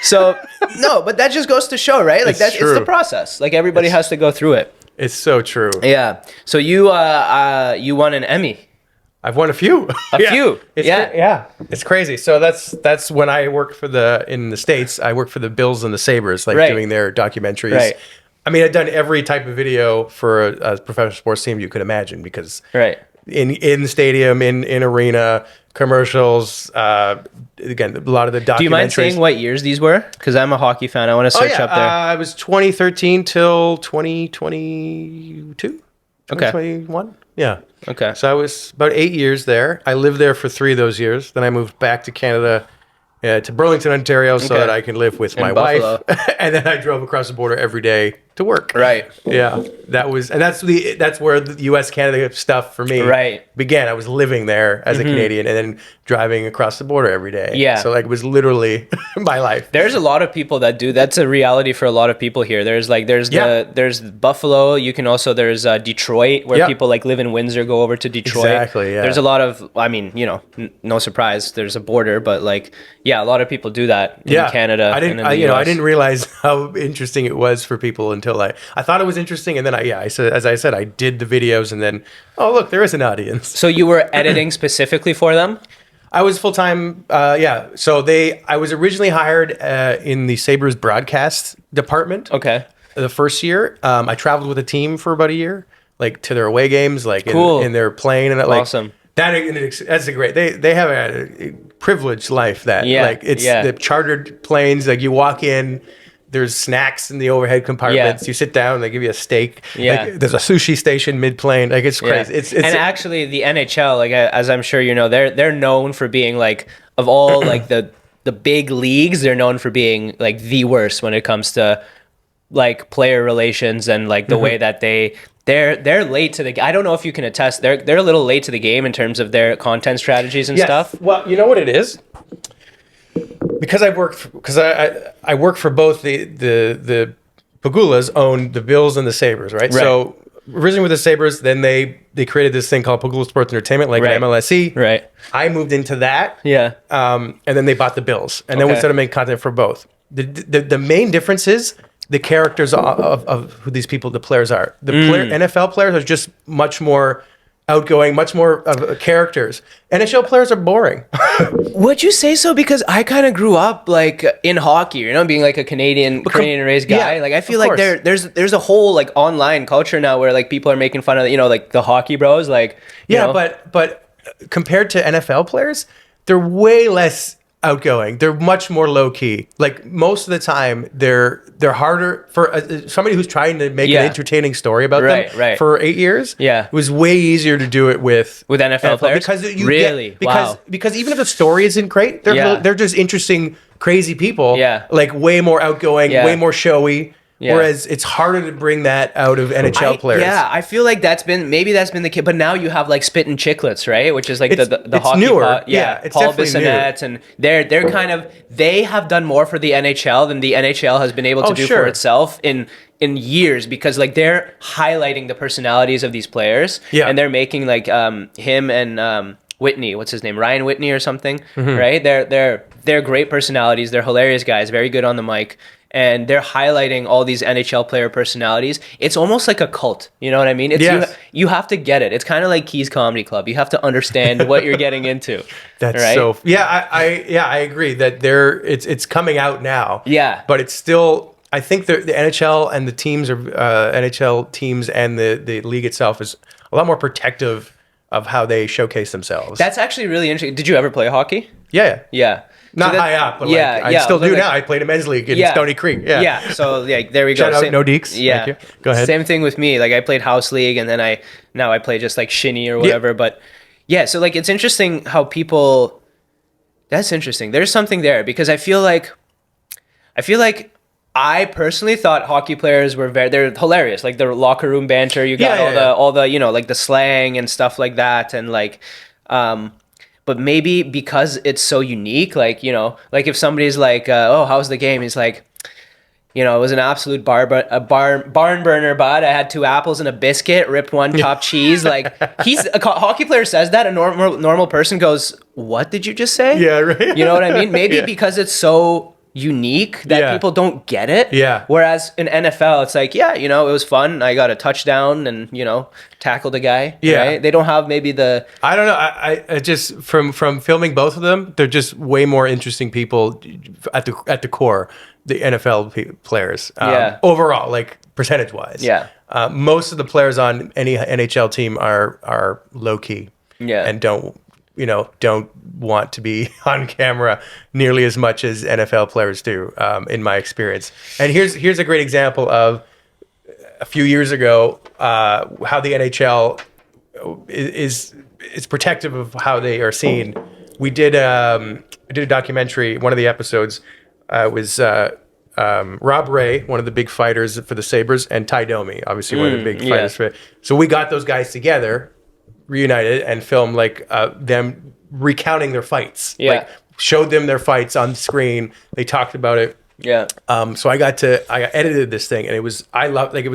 So no, but that just goes to show, right? Like it's the process. Like everybody has to go through it. It's so true. Yeah. So you won an Emmy. I've won a few. Few. It's crazy. So that's when I worked in the States. I worked for the Bills and the Sabres, doing their documentaries. Right. I mean, I've done every type of video for a professional sports team you could imagine, because in the stadium, in arena, commercials, again, a lot of the documentaries. Do you mind saying what years these were? Because I'm a hockey fan. I want to search up there. It was 2013 till 2022. 2021. Yeah. Okay. So I was about 8 years there. I lived there for 3 of those years. Then I moved back to Canada, to Burlington, Ontario, so that I can live with my wife. And then I drove across the border every day to work. Right. Yeah. That's where the US Canada stuff for me began. I was living there as a Canadian and then driving across the border every day. Yeah. So like it was literally my life. There's a lot of people that do. That's a reality for a lot of people here. There's Buffalo. You can also, there's Detroit, where people like live in Windsor, go over to Detroit. Exactly. Yeah. There's a lot of, no surprise, there's a border, but like, a lot of people do that in Canada. I didn't realize how interesting it was for people until I thought it was interesting, and then as I said, I did the videos, and then look, there is an audience. So you were editing specifically for them? I was full time. So I was originally hired in the Sabres broadcast department. Okay. the first year. I traveled with a team for about a year, like to their away games, like Cool. in their plane, and like Awesome. that's a great. They have a privileged life that like it's the chartered planes. Like you walk in. There's snacks in the overhead compartments. You sit down, they give you a steak. Like, there's a sushi station mid-plane. Like, it's crazy. It's and actually, the NHL, like as I'm sure you know, they're known for being like, of all like the big leagues, they're known for being like the worst when it comes to like player relations and like the way that they're late to the. I don't know if you can attest. They're a little late to the game in terms of their content strategies and stuff. Well, you know what it is. Because I work for both the Pagulas own the Bills and the Sabres, right? So originally with the Sabres, then they created this thing called Pagula Sports Entertainment, like an MLSE. Right. I moved into that. Yeah. And then they bought the Bills, and then we started making content for both. The main difference is the characters of who these people, the players are. The NFL players are just much more outgoing, much more of characters. NHL players are boring. Would you say so? Because I kind of grew up like in hockey, you know, being like a Canadian raised guy. Like I feel like there's a whole like online culture now where like people are making fun of, you know, like the hockey bros. Like you know. but compared to NFL players, they're way less outgoing. They're much more low key. Like most of the time, they're harder for somebody who's trying to make an entertaining story about them for 8 years. Yeah, it was way easier to do it with NFL players because because even if the story isn't great, they're just interesting, crazy people. Yeah, like way more outgoing, way more showy. Yeah. Whereas it's harder to bring that out of NHL players. Yeah, I feel like that's been the case. But now you have like Spit and Chicklets, right? Which is like the hockey newer. It's Paul Bissonnette, and they're kind of, they have done more for the NHL than the NHL has been able to do for itself in years, because like they're highlighting the personalities of these players, and they're making like him and Whitney, what's his name, Ryan Whitney or something, right? They're great personalities. They're hilarious guys, very good on the mic. And they're highlighting all these NHL player personalities. It's almost like a cult. You know what I mean? It's you have to get it. It's kind of like Keys Comedy Club. You have to understand what you're getting into. That's right? So I agree that it's coming out now. Yeah. But it's still, I think the NHL and the teams are NHL teams and the league itself is a lot more protective of how they showcase themselves. That's actually really interesting. Did you ever play hockey? Yeah. Yeah. Not high up, but I still do now. I played a men's league in Stony Creek. Yeah. So there we go. Shout out, no deeks. Yeah. Thank you. Go ahead. Same thing with me. Like I played house league, and then now I play just like shinny or whatever. Yeah. But yeah, so like it's interesting how people. That's interesting. There's something there, because I feel like I personally thought hockey players were they're hilarious. Like the locker room banter, you got all the you know, like the slang and stuff like that, and like but maybe because it's so unique, like, you know, like if somebody's like, oh, how's the game? He's like, you know, it was an absolute barn burner, bud. I had 2 apples and a biscuit, ripped 1 top cheese. Like, a hockey player says that, a normal person goes, what did you just say? Yeah, right. You know what I mean? Maybe because it's so unique that people don't get it. Yeah. Whereas in NFL, it's like, yeah, you know, it was fun. I got a touchdown and, you know, tackled a guy. Yeah. Right? They don't have maybe the... I don't know. I just, from filming both of them, they're just way more interesting people at the core, the NFL players. Overall, like percentage-wise. Yeah. Most of the players on any NHL team are low-key. Yeah. And don't want to be on camera nearly as much as NFL players do, in my experience. And here's a great example of a few years ago how the NHL is protective of how they are seen. We did a documentary. One of the episodes was Rob Ray, one of the big fighters for the Sabres, and Ty Domi, obviously one of the big fighters for it. So we got those guys together, reunited, and filmed like them recounting their fights. Yeah. Like showed them their fights on screen. They talked about it. Yeah. So I edited this thing, and it was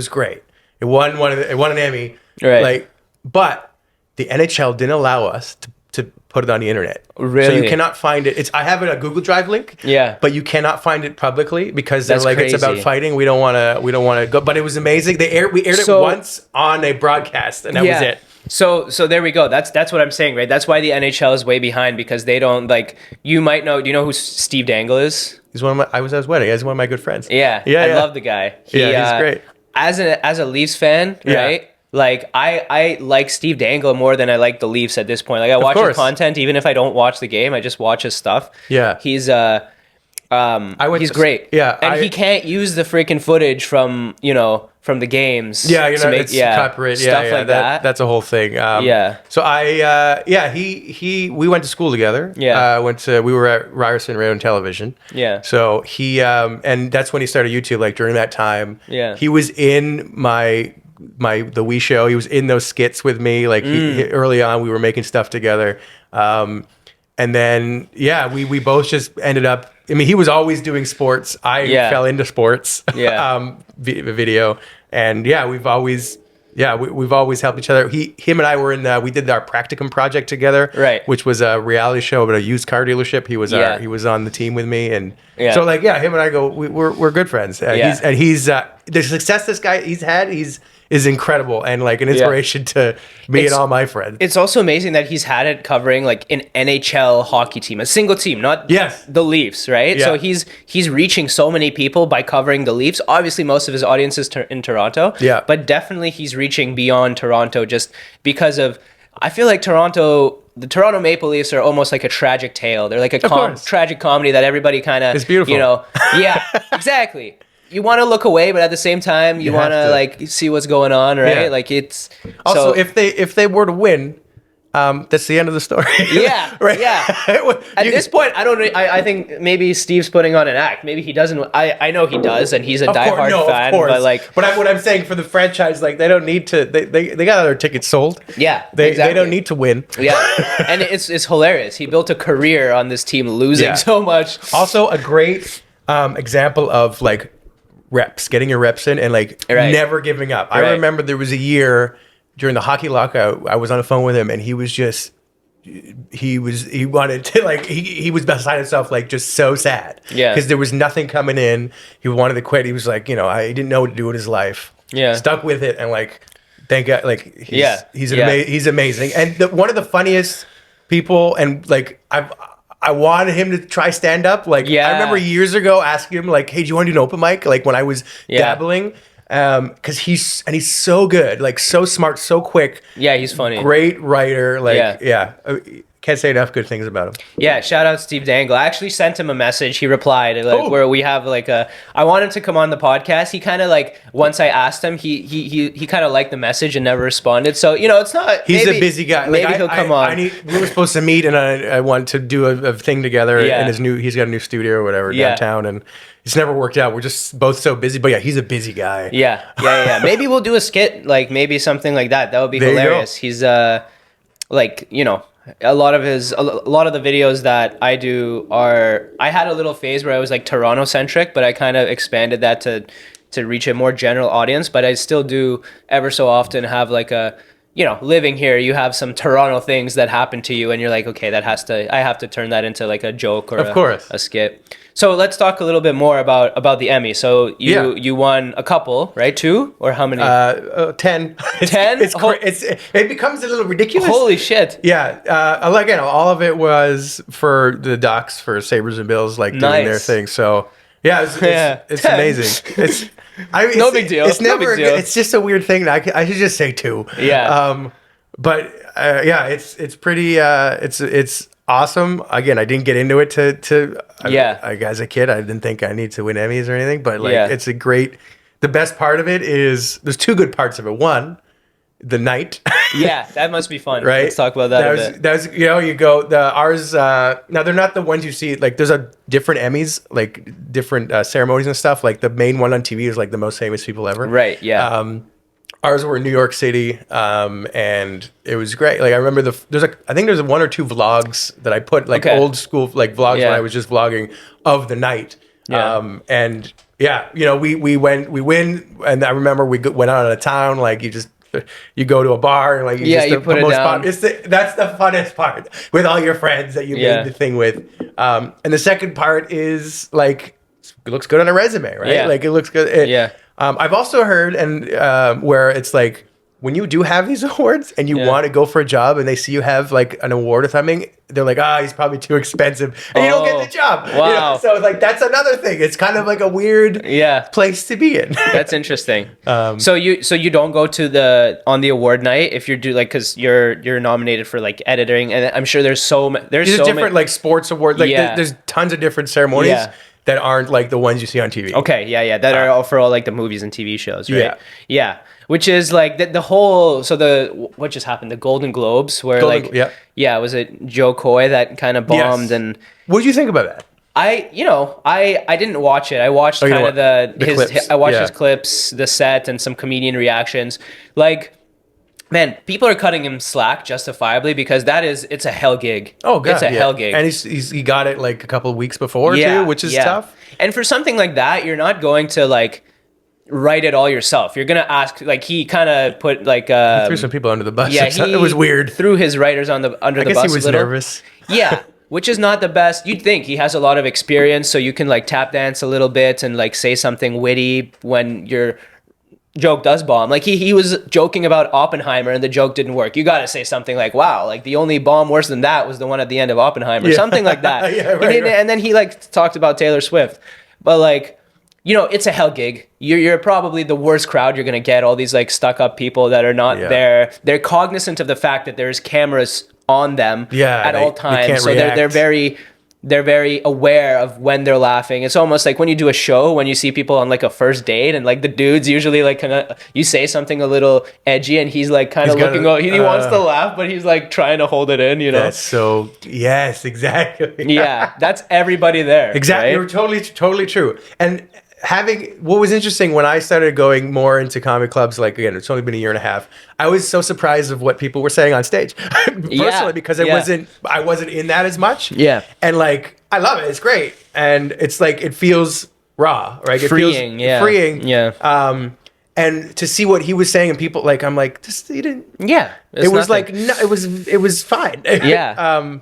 great. It won an Emmy. Right. Like, but the NHL didn't allow us to put it on the internet. Really? So you cannot find it. I have a Google Drive link. Yeah. But you cannot find it publicly because they're That's like, crazy. it's about fighting. We don't want to go. But it was amazing. We aired it once on a broadcast, and that was it. So there we go. That's what I'm saying, right? That's why the NHL is way behind, because they don't like. You might know. Do you know who Steve Dangle is? He's one of my. I was at his wedding. He's one of my good friends. Yeah, I love the guy. He's great. As a Leafs fan, right? Like I like Steve Dangle more than I like the Leafs at this point. Like I watch his content, even if I don't watch the game, I just watch his stuff. Yeah, he's great. Yeah, and he can't use the freaking footage from the games. Yeah, it's copyright. Stuff like that. That's a whole thing. So we went to school together. Yeah. We were at Ryerson Radio and Television. Yeah. So he and that's when he started YouTube. Like during that time. Yeah. He was in the Wii show. He was in those skits with me. Like early on, we were making stuff together. And then we both just ended up. I mean, he was always doing sports. I fell into sports. Yeah. Video, and we've always helped each other. Him and I were in. We did our practicum project together, right? Which was a reality show about a used car dealership. He was on the team with me, and so him and I we're good friends. He's the success this guy is incredible and like an inspiration to me and all my friends. It's also amazing that he's had it covering like an NHL hockey team, a single team, not the Leafs, right? So he's reaching so many people by covering the Leafs. Obviously, most of his audience is in Toronto, but definitely he's reaching beyond Toronto just because of. I feel like the Toronto Maple Leafs are almost like a tragic tale. They're like a tragic comedy that everybody kind of, it's beautiful. Exactly. You want to look away, but at the same time, you want to like see what's going on, right? Yeah. Like it's also if they were to win, that's the end of the story. Yeah, right. Yeah. At this point, I think maybe Steve's putting on an act. Maybe he doesn't. I know he does, and he's a diehard fan. But like, what I'm saying for the franchise, like they don't need to. They got other tickets sold. Yeah, they don't need to win. Yeah, and it's hilarious. He built a career on this team losing so much. Also, a great example of like. Getting your reps in and like never giving up. I remember there was a year during the hockey lockout, I was on the phone with him and he wanted to like, he was beside himself, like just so sad. Yeah. Because there was nothing coming in. He wanted to quit. He was like, he didn't know what to do with his life. Yeah. Stuck with it and like, thank God, like he's amazing. And one of the funniest people and like, I wanted him to try stand up. Like I remember years ago asking him like, "Hey, do you want to do an open mic?" Like when I was dabbling, because he's so good, like so smart, so quick. Yeah, he's funny. Great writer. Like can't say enough good things about him. Yeah, shout out Steve Dangle. I actually sent him a message. He replied where we have like I wanted to come on the podcast. He kind of like once I asked him, he kind of liked the message and never responded. So it's not. He's a busy guy. Maybe he'll come on. We were supposed to meet, and I want to do a thing together. Yeah. And he's got a new studio or whatever downtown, and it's never worked out. We're just both so busy. But he's a busy guy. Yeah. Maybe we'll do a skit, like maybe something like that. That would be hilarious. He's like a lot of the videos that I do I had a little phase where I was like Toronto centric, but I kind of expanded that to reach a more general audience. But I still do ever so often have like a, living here, you have some Toronto things that happen to you and you're like, okay, I have to turn that into like a joke or a skit. So let's talk a little bit more about the Emmy. So you won a couple, right? 2 or how many? 10. 10? It becomes a little ridiculous. Holy shit. Yeah. Again, all of it was for the Ducks, for Sabres and Bills, like doing their thing. So it's amazing. No big deal. It's never. No big deal. It's just a weird thing. I should just say 2. Yeah. But it's pretty. It's awesome. Again, I didn't get into it as a kid, I didn't think I need to win Emmys or anything, but it's a great. The best part of it is there's 2 good parts of it. One, the night. Yeah, that must be fun. Right. Let's talk about that a bit. That was you go ours. Now they're not the ones you see. Like there's a different Emmys, like different ceremonies and stuff. Like the main one on TV is like the most famous people ever. Right. Yeah. Ours were in New York City, and it was great. Like I remember I think there's 1 or 2 vlogs that I put, like old school like vlogs when I was just vlogging of the night. Yeah. And we win, and I remember we went out of the town. Like you go to a bar, and like you put it down. That's the funnest part with all your friends that you made the thing with. And the second part is like it looks good on a resume, right? Yeah. Like it looks good. Yeah. I've also heard where it's like when you do have these awards and you Yeah. want to go for a job and they see you have like an award or something, they're like, he's probably too expensive, and you don't get the job. Wow. So like that's another thing. It's kind of like a weird place to be in. That's interesting. So you don't go to on the award night if you're because you're nominated for like editing, and I'm sure there's These are different like sports awards. Like there's tons of different ceremonies that aren't like the ones you see on TV. Okay, that are all for all like the movies and TV shows, right? Yeah. Which is like the whole. So what just happened? The Golden Globes, where was it Joe Coy that kind of bombed? And what did you think about that? I didn't watch it. I watched kind of his clips, the set, and some comedian reactions. Like, man, people are cutting him slack justifiably because it's a hell gig. Oh god, it's a hell gig, and he got it like a couple of weeks before too, which is tough. And for something like that, you're not going to like write it all yourself. You're gonna ask, like, he kind of put like he threw some people under the bus. It was weird. Threw his writers under the bus. I guess he was nervous. Yeah, which is not the best. You'd think he has a lot of experience, so you can like tap dance a little bit and like say something witty when your joke does bomb. Like he was joking about Oppenheimer and the joke didn't work. You got to say something like, "Wow, like the only bomb worse than that was the one at the end of Oppenheimer," something like that. Right. And then he like talked about Taylor Swift, but like, it's a hell gig. You're probably the worst crowd you're going to get. All these like stuck up people that are not there. They're cognizant of the fact that there's cameras on them at all times. So they're very aware of when they're laughing. It's almost like when you do a show, when you see people on like a first date and like the dude's usually like kind of, you say something a little edgy and he's like kind of looking, he wants to laugh, but he's like trying to hold it in, That's so, yes, exactly. Yeah, that's everybody there. Exactly. Right? You're totally true. And what was interesting when I started going more into comedy clubs, like again, it's only been a year and a half, I was so surprised of what people were saying on stage personally, because I wasn't in that as much. Yeah. And like, I love it. It's great. And it's like, it feels raw, right? It freeing. Feels freeing. Yeah. And to see what he was saying and people like, I'm like, he didn't. Yeah. It was like, no, it was fine. Yeah.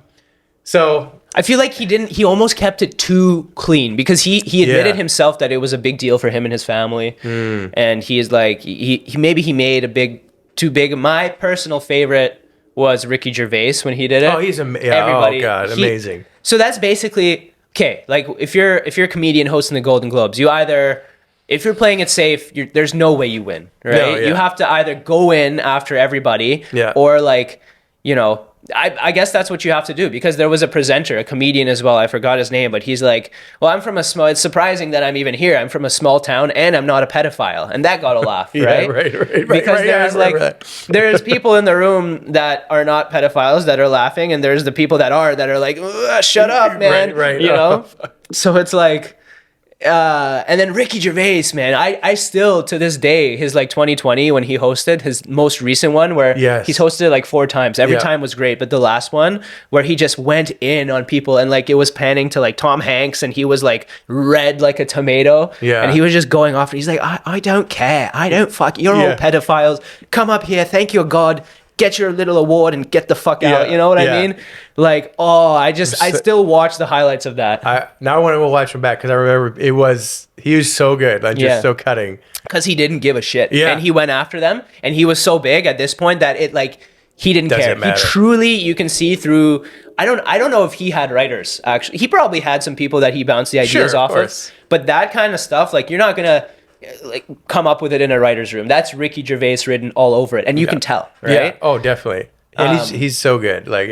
So I feel like he almost kept it too clean because he admitted himself that it was a big deal for him and his family. And he is like, he made too big. My personal favorite was Ricky Gervais when he did it. Oh, he's amazing. So that's basically, okay, like if you're a comedian hosting the Golden Globes, if you're playing it safe, there's no way you win, right? No, you have to either go in after everybody or like, I guess that's what you have to do, because there was a presenter, a comedian as well. I forgot his name, but he's like, well, it's surprising that I'm even here. I'm from a small town and I'm not a pedophile. And that got a laugh, right? Right. Because there's people in the room that are not pedophiles that are laughing. And there's the people that are like, shut up, man. Right. So it's like, and then Ricky Gervais, man, I still to this day, his like 2020 when he hosted his most recent one where he's hosted it like 4 times. Every time was great, but the last one where he just went in on people and like it was panning to like Tom Hanks and he was like red like a tomato. And he was just going off and he's like, I don't care. I don't fuck. You're all pedophiles. Come up here. Thank you, God. Get your little award and get the fuck out. You know what I mean? Like, I still watch the highlights of that. Now I want to watch him back because I remember he was so good, like just so cutting. Because he didn't give a shit. And he went after them and he was so big at this point that it like, he didn't care. Matter. He truly, you can see through, I don't know if he had writers actually. He probably had some people that he bounced the ideas off of. But that kind of stuff, like you're not going to like come up with it in a writer's room. That's Ricky Gervais written all over it, and you can tell, right? Yeah. Oh, definitely. And he's so good. Like,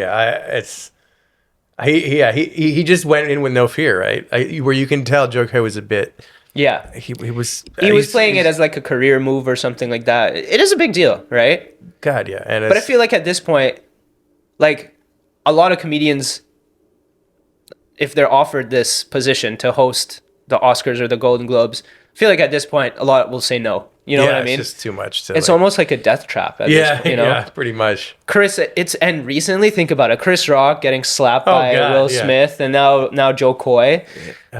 he just went in with no fear, right? Where you can tell Joe Coy was a bit. Yeah. He was playing it as like a career move or something like that. It is a big deal, right? God, yeah. But I feel like at this point, like a lot of comedians, if they're offered this position to host the Oscars or the Golden Globes, I feel like at this point, a lot will say no. You know what I mean? It's just too much. It's almost like a death trap. At this point, yeah, pretty much. And recently, think about it. Chris Rock getting slapped by Will Smith, and now Joe Coy.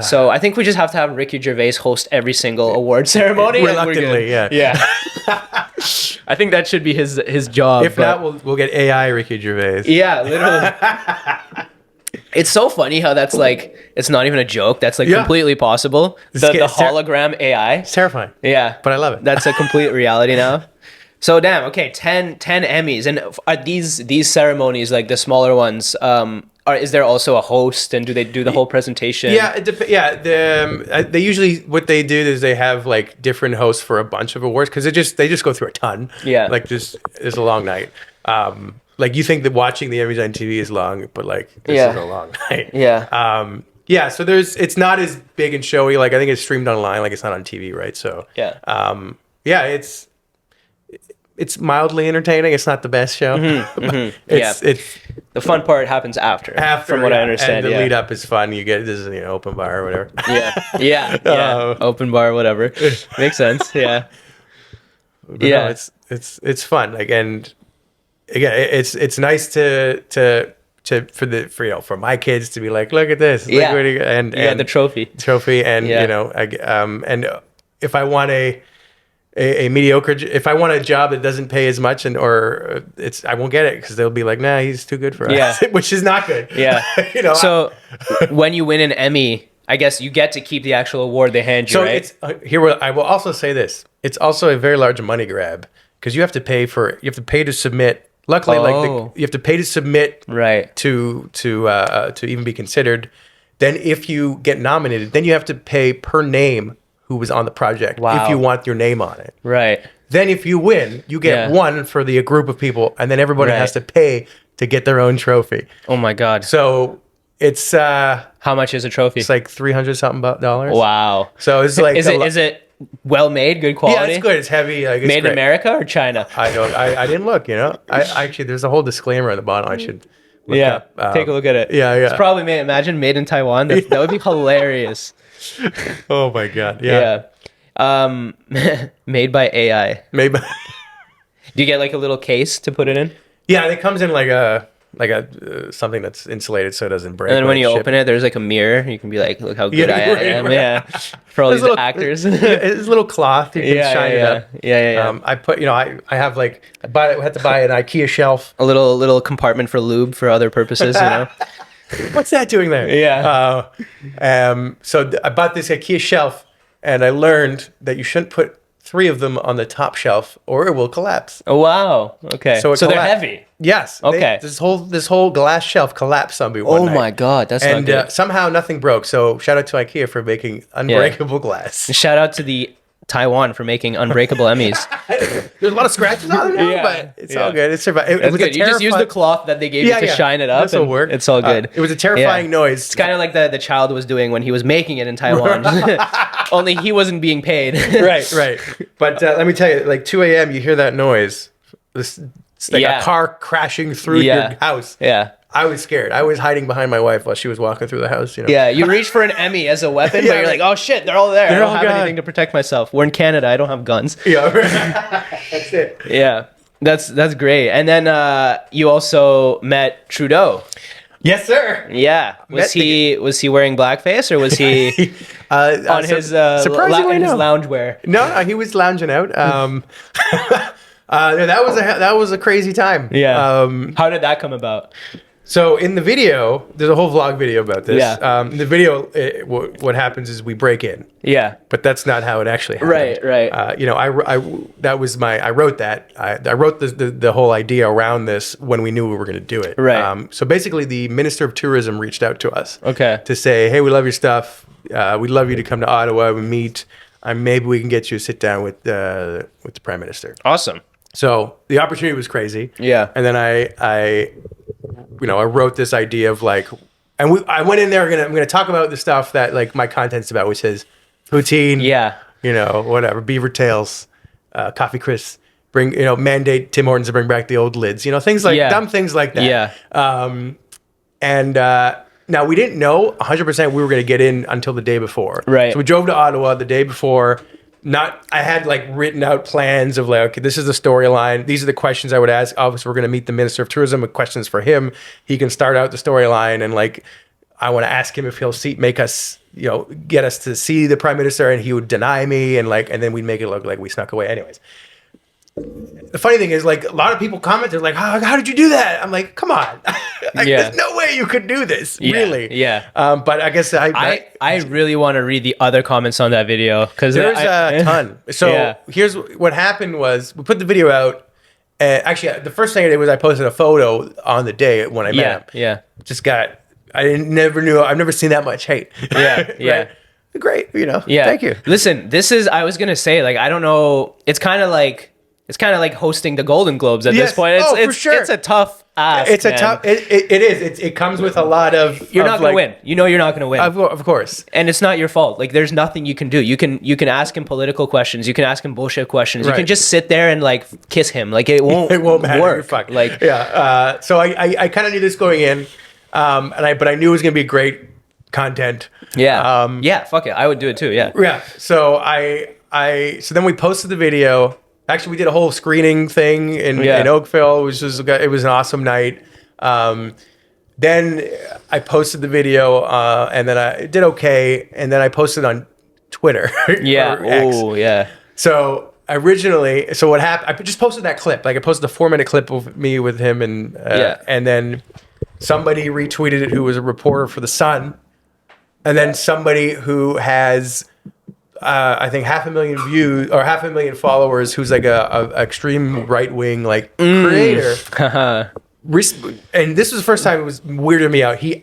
So I think we just have to have Ricky Gervais host every single award ceremony. Reluctantly, yeah. I think that should be his job. If not, we'll get AI Ricky Gervais. Yeah, literally. It's so funny how that's like, it's not even a joke. That's like completely possible. The hologram AI. It's terrifying. Yeah. But I love it. That's a complete reality now. So damn, okay, 10 Emmys. And are these ceremonies, like the smaller ones, is there also a host, and do they do the whole presentation? Yeah, they usually, what they do is they have like different hosts for a bunch of awards, because they just go through a ton. Yeah. Like it's a long night. Like you think that watching the Emmys on TV is long, but like this is a long night. Yeah. Yeah, so it's not as big and showy. Like I think it's streamed online, like it's not on TV, right? So Yeah. yeah, it's mildly entertaining. It's not the best show. It's The fun part happens after from what I understand. And the lead up is fun. You get this is open bar or whatever. Yeah. Open bar, whatever. Makes sense. Yeah. No, it's fun. Like, and again, it's nice for my kids to be like, look at this. Yeah. Like, and the trophy, and and if I want a mediocre, if I want a job that doesn't pay as much, I won't get it, because they'll be like, nah, he's too good for us, which is not good. Yeah. So when you win an Emmy, I guess you get to keep the actual award they hand you, so right? it's I will also say this: it's also a very large money grab, because you have to pay to submit. Luckily, you have to pay to submit, right, to even be considered. Then if you get nominated, then you have to pay per name who was on the project, if you want your name on it. Right. Then if you win, you get one for the group of people, and then everybody has to pay to get their own trophy. Oh my God. So it's how much is a trophy? It's like $300 something. Wow. So it's like is it well made, good quality? Yeah, it's good. It's heavy. Like, it's made in great. America or China? I didn't look. I actually, there's a whole disclaimer at the bottom. I should look up. Take a look at it. Yeah. It's probably made in Taiwan. That would be hilarious. Oh my God. Yeah. Made by AI. Maybe. Do you get like a little case to put it in? Yeah, it comes in like a something that's insulated so it doesn't break. And then when you open it, there's like a mirror. You can be like, look how good I am. Yeah. For all these actors. It's a little cloth. You can shine it up. Yeah. I put, I have like, I had to buy an IKEA shelf. A little compartment for lube for other purposes, What's that doing there? Yeah. So I bought this IKEA shelf, and I learned that you shouldn't put 3 of them on the top shelf, or it will collapse. Oh wow! Okay, so they're heavy. Yes. Okay. This whole glass shelf collapsed on me one night. My God, that's not good. Somehow nothing broke. So shout out to IKEA for making unbreakable glass. Shout out to the Taiwan for making unbreakable Emmys. There's a lot of scratches on it now, but it's all good. It survived. It was good. You just use the cloth that they gave you to shine it up. This will work. It's all good. It was a terrifying noise. It's kind of like the child was doing when he was making it in Taiwan. Only he wasn't being paid. Right. But let me tell you, like 2 a.m., you hear that noise. It's like a car crashing through your house. Yeah. I was scared. I was hiding behind my wife while she was walking through the house. Yeah, you reach for an Emmy as a weapon, but you're like, oh shit, they're all there. I don't have anything to protect myself. We're in Canada. I don't have guns. Yeah, that's it. Yeah, that's great. And then you also met Trudeau. Yes, sir. Yeah. Was he wearing blackface, or was he on his loungewear? No, he was lounging out. That was a crazy time. Yeah. How did that come about? So in the video, there's a whole vlog video about this. Yeah. In the video, what happens is we break in. Yeah. But that's not how it actually happened. Right. I wrote that. I wrote the whole idea around this when we knew we were going to do it. Right. So basically, the Minister of Tourism reached out to us. Okay. To say, hey, we love your stuff. We'd love you to come to Ottawa. We meet. Maybe we can get you to sit down with the Prime Minister. Awesome. So the opportunity was crazy. Yeah. And then I wrote this idea of like, and I went in there. I'm gonna talk about the stuff that like my content's about, which is poutine. Yeah. Whatever, beaver tails, coffee crisps. Mandate Tim Hortons to bring back the old lids. Things like dumb things like that. Yeah. Now we didn't know 100% we were gonna get in until the day before. Right. So we drove to Ottawa the day before. I had like written out plans of like, okay, this is the storyline. These are the questions I would ask. Obviously, we're going to meet the Minister of Tourism with questions for him. He can start out the storyline, and like, I want to ask him if he'll make us, get us to see the Prime Minister, and he would deny me, and then we'd make it look like we snuck away. Anyways, the funny thing is, like, a lot of people commented, like, how did you do that? I'm like, come on. Like, Yeah. there's no way you could do this, really. Yeah. But I guess I really want to read the other comments on that video because there's a ton. So Yeah. here's what happened was, we put the video out. Actually, the first thing I did was I posted a photo on the day when I met him. Yeah. I've never seen that much hate. Yeah. Yeah. Right? Great, Yeah. thank you. Listen, I was going to say, like, I don't know. It's kind of like hosting the Golden Globes at Yes. this point. For sure. It's a tough ask. It's man. a tough. It is. It comes with a lot of. You're not going to win. You know you're not going to win. Of course. And it's not your fault. Like, there's nothing you can do. You can ask him political questions. You can ask him bullshit questions. You Right. can just sit there and like kiss him. Like, it won't. It won't matter. work. You're fucked. Like, yeah. So I kind of knew this going in, but I knew it was gonna be great content. yeah. Yeah. Fuck it. I would do it too. Yeah. Yeah. So so then we posted the video. Actually, we did a whole screening thing in Oakville, which was it was an awesome night. Then I posted the video, and then I did okay, and then I posted on Twitter. Yeah. or X. Oh, yeah. So what happened? I just posted that clip. Like, I posted a 4-minute clip of me with him, and then somebody retweeted it who was a reporter for The Sun, and then somebody who has I think 500,000 views or 500,000 followers, who's like a extreme right wing like creator. And this was the first time it was weirded me out. He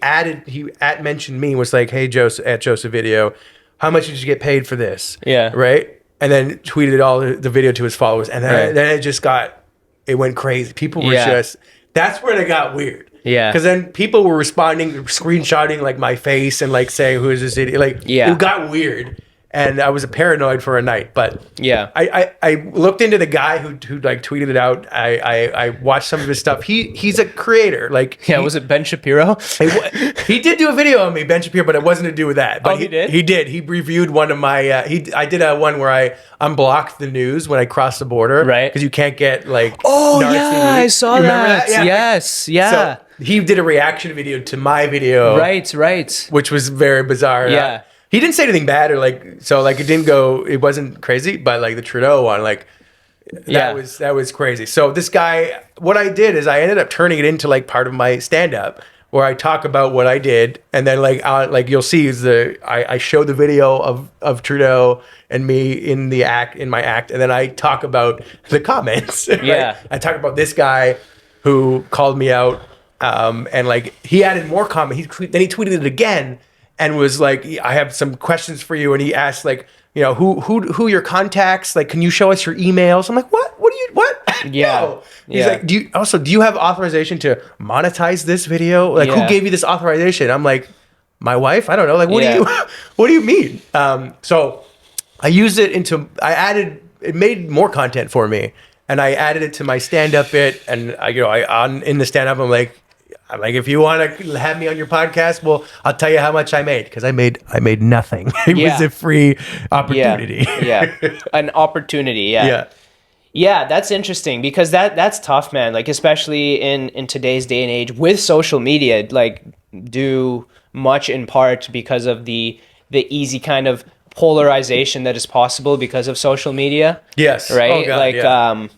mentioned me, was like, "Hey, Joseph Video, how much did you get paid for this?" Yeah. Right. And then tweeted all the video to his followers, and then it went crazy. People were that's when it got weird. Yeah. Because then people were responding, screenshotting like my face and like saying, "Who is this idiot?" Like, it got weird. And I was paranoid for a night, but I looked into the guy who like tweeted it out. I watched some of his stuff. He's a creator. Like, was it Ben Shapiro? He did do a video on me, Ben Shapiro, but it wasn't to do with that. But he did? He did. He reviewed one of my. I did a one where I unblocked the news when I crossed the border, right? Because you can't get like. Oh Nazi yeah, news. I saw You remember that. Yeah. Yes, yeah. So he did a reaction video to my video, Right. which was very bizarre. Yeah. He didn't say anything bad it wasn't crazy, but like the Trudeau one, like that was crazy. So this guy, what I did is I ended up turning it into like part of my stand up where I talk about what I did. And then like you'll see I show the video of Trudeau and me in my act. And then I talk about the comments. Right? Yeah. I talk about this guy who called me out. And like he added more comment. Then he tweeted it again. And was like, I have some questions for you. And he asked, like, who your contacts? Like, can you show us your emails? I'm like, what? What? Yeah. No. He's like, do you have authorization to monetize this video? Like, who gave you this authorization? I'm like, my wife? I don't know. Like, what do you mean? So I used it it made more content for me. And I added it to my stand-up bit. And in the stand-up, I'm like, if you want to have me on your podcast, well, I'll tell you how much I made, because I made nothing. It was a free opportunity. Yeah. An opportunity. Yeah. Yeah, that's interesting, because that's tough, man. Like, especially in today's day and age with social media, like, due much in part because of the easy kind of polarization that is possible because of social media. Yes. Right. Oh, God,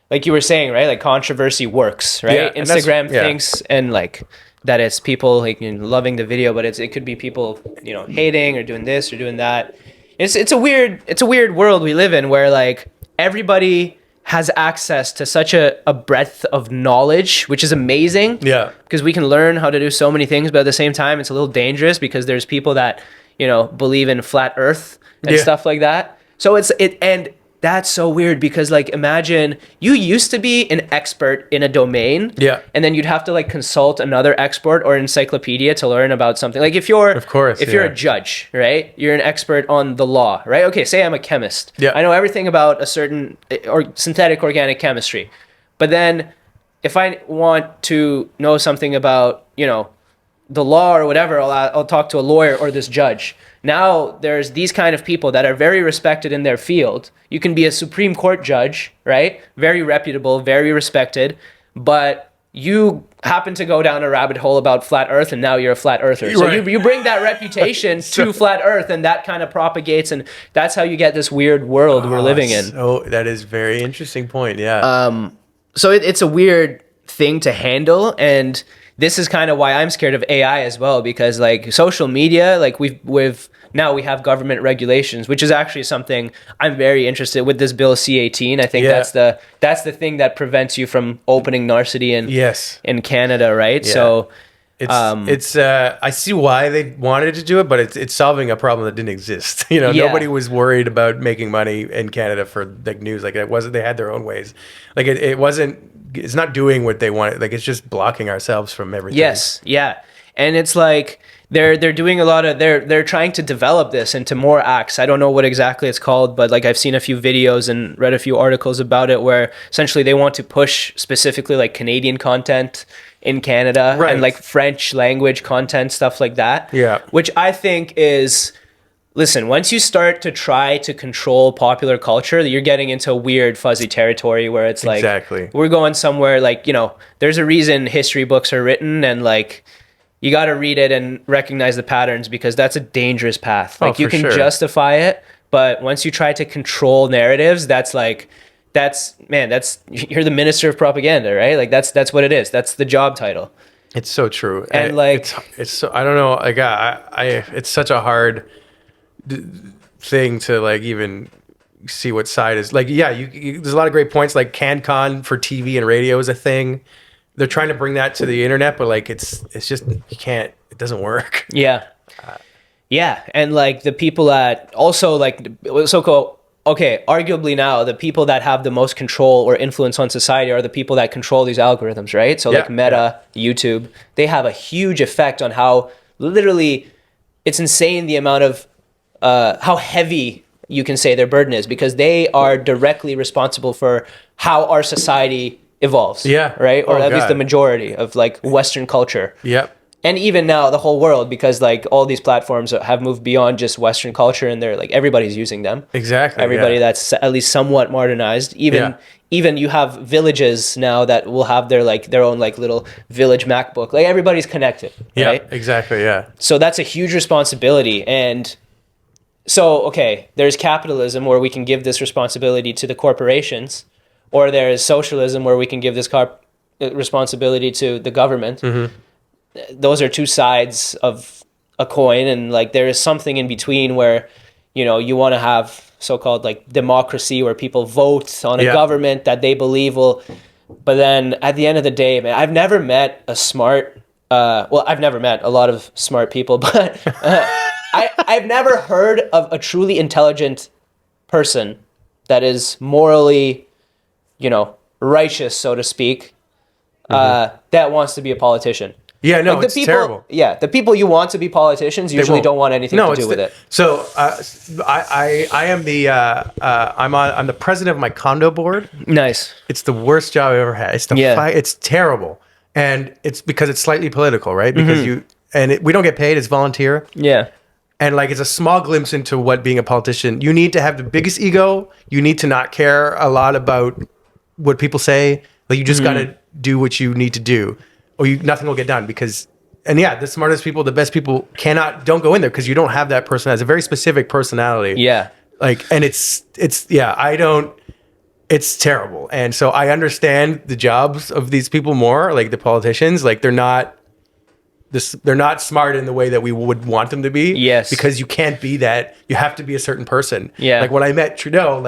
like you were saying, right? Like, controversy works, right? Yeah, Instagram thinks and like that it's people like loving the video, but it could be people hating or doing this or doing that. It's a weird world we live in, where like everybody has access to such a breadth of knowledge, which is amazing. Yeah, because we can learn how to do so many things, but at the same time, it's a little dangerous because there's people that believe in flat Earth and stuff like that. So and that's so weird, because like, imagine you used to be an expert in a domain, and then you'd have to like consult another expert or encyclopedia to learn about something. Like, if you're you're a judge, right? You're an expert on the law, right? Okay, say I'm a chemist. Yeah, I know everything about a certain or synthetic organic chemistry, but then if I want to know something about the law or whatever, I'll talk to a lawyer or this judge. Now there's these kind of people that are very respected in their field. You can be a Supreme Court judge, right? Very reputable, very respected, but you happen to go down a rabbit hole about flat earth and now you're a flat earther. So Right. you bring that reputation to flat earth, and that kind of propagates, and that's how you get this weird world we're living in. So that is very interesting point. Yeah. So it's a weird thing to handle, and this is kind of why I'm scared of AI as well, because like social media, like we've now we have government regulations, which is actually something I'm very interested with this bill C-18. I think Yeah. that's the thing that prevents you from opening Narcity in Canada, right? Yeah. So it's I see why they wanted to do it, but it's solving a problem that didn't exist. Yeah. Nobody was worried about making money in Canada for like news. Like it wasn't. They had their own ways. Like it wasn't. It's not doing what they wanted. Like it's just blocking ourselves from everything. yes, yeah, and it's like they're doing a lot of they're trying to develop this into more acts. I don't know what exactly it's called, but like I've seen a few videos and read a few articles about it where essentially they want to push specifically like Canadian content in Canada, Right. and like French language content, stuff like that. Yeah. Which I think is, listen, once you start to try to control popular culture, you're getting into weird fuzzy territory where it's like Exactly. we're going somewhere like, there's a reason history books are written, and like you got to read it and recognize the patterns, because that's a dangerous path. Like you for can sure. justify it, but once you try to control narratives, that's you're the minister of propaganda, right? Like that's what it is. That's the job title. It's so true. And like it's so, I don't know. Like I it's such a hard thing to like even see what side is like. Yeah, there's a lot of great points. Like CanCon for TV and radio is a thing. They're trying to bring that to the internet, but like it's just you can't. It doesn't work. Yeah. Yeah. And like the people that also like okay, arguably now the people that have the most control or influence on society are the people that control these algorithms, right? So like Meta, YouTube, they have a huge effect on how literally it's insane the amount of how heavy you can say their burden is, because they are directly responsible for how our society evolves. Yeah. Right? Or at least God. the majority of like Western culture. Yep. And even now the whole world, because like all these platforms have moved beyond just Western culture, and they're like everybody's using them. Exactly. Everybody that's at least somewhat modernized. Even you have villages now that will have their own like little village MacBook. Like everybody's connected. Yeah. Right? Exactly. Yeah. So that's a huge responsibility. And so, okay, there's capitalism where we can give this responsibility to the corporations, or there's socialism where we can give this responsibility to the government. Mm-hmm. Those are two sides of a coin, and like there is something in between where you want to have so-called like democracy, where people vote on a government that they believe will. But then at the end of the day, man, I've never met a smart I've never met a lot of smart people, but I've never heard of a truly intelligent person that is morally righteous, so to speak, that wants to be a politician. Yeah, no, like it's terrible. Yeah, the people you want to be politicians usually don't want anything to do with it. So I am I'm the president of my condo board. Nice. It's the worst job I've ever had. It's it's terrible, and it's because it's slightly political, right? Because we don't get paid. It's volunteer. Yeah. And like it's a small glimpse into what being a politician. You need to have the biggest ego. You need to not care a lot about what people say. Like you just got to do what you need to do, or nothing will get done. The smartest people, the best people don't go in there because you don't have that person. Has a very specific personality. Yeah. Like, and it's terrible. And so I understand the jobs of these people more, like the politicians. Like they're not smart in the way that we would want them to be. Yes. Because you can't be that. You have to be a certain person. Yeah. Like when I met Trudeau,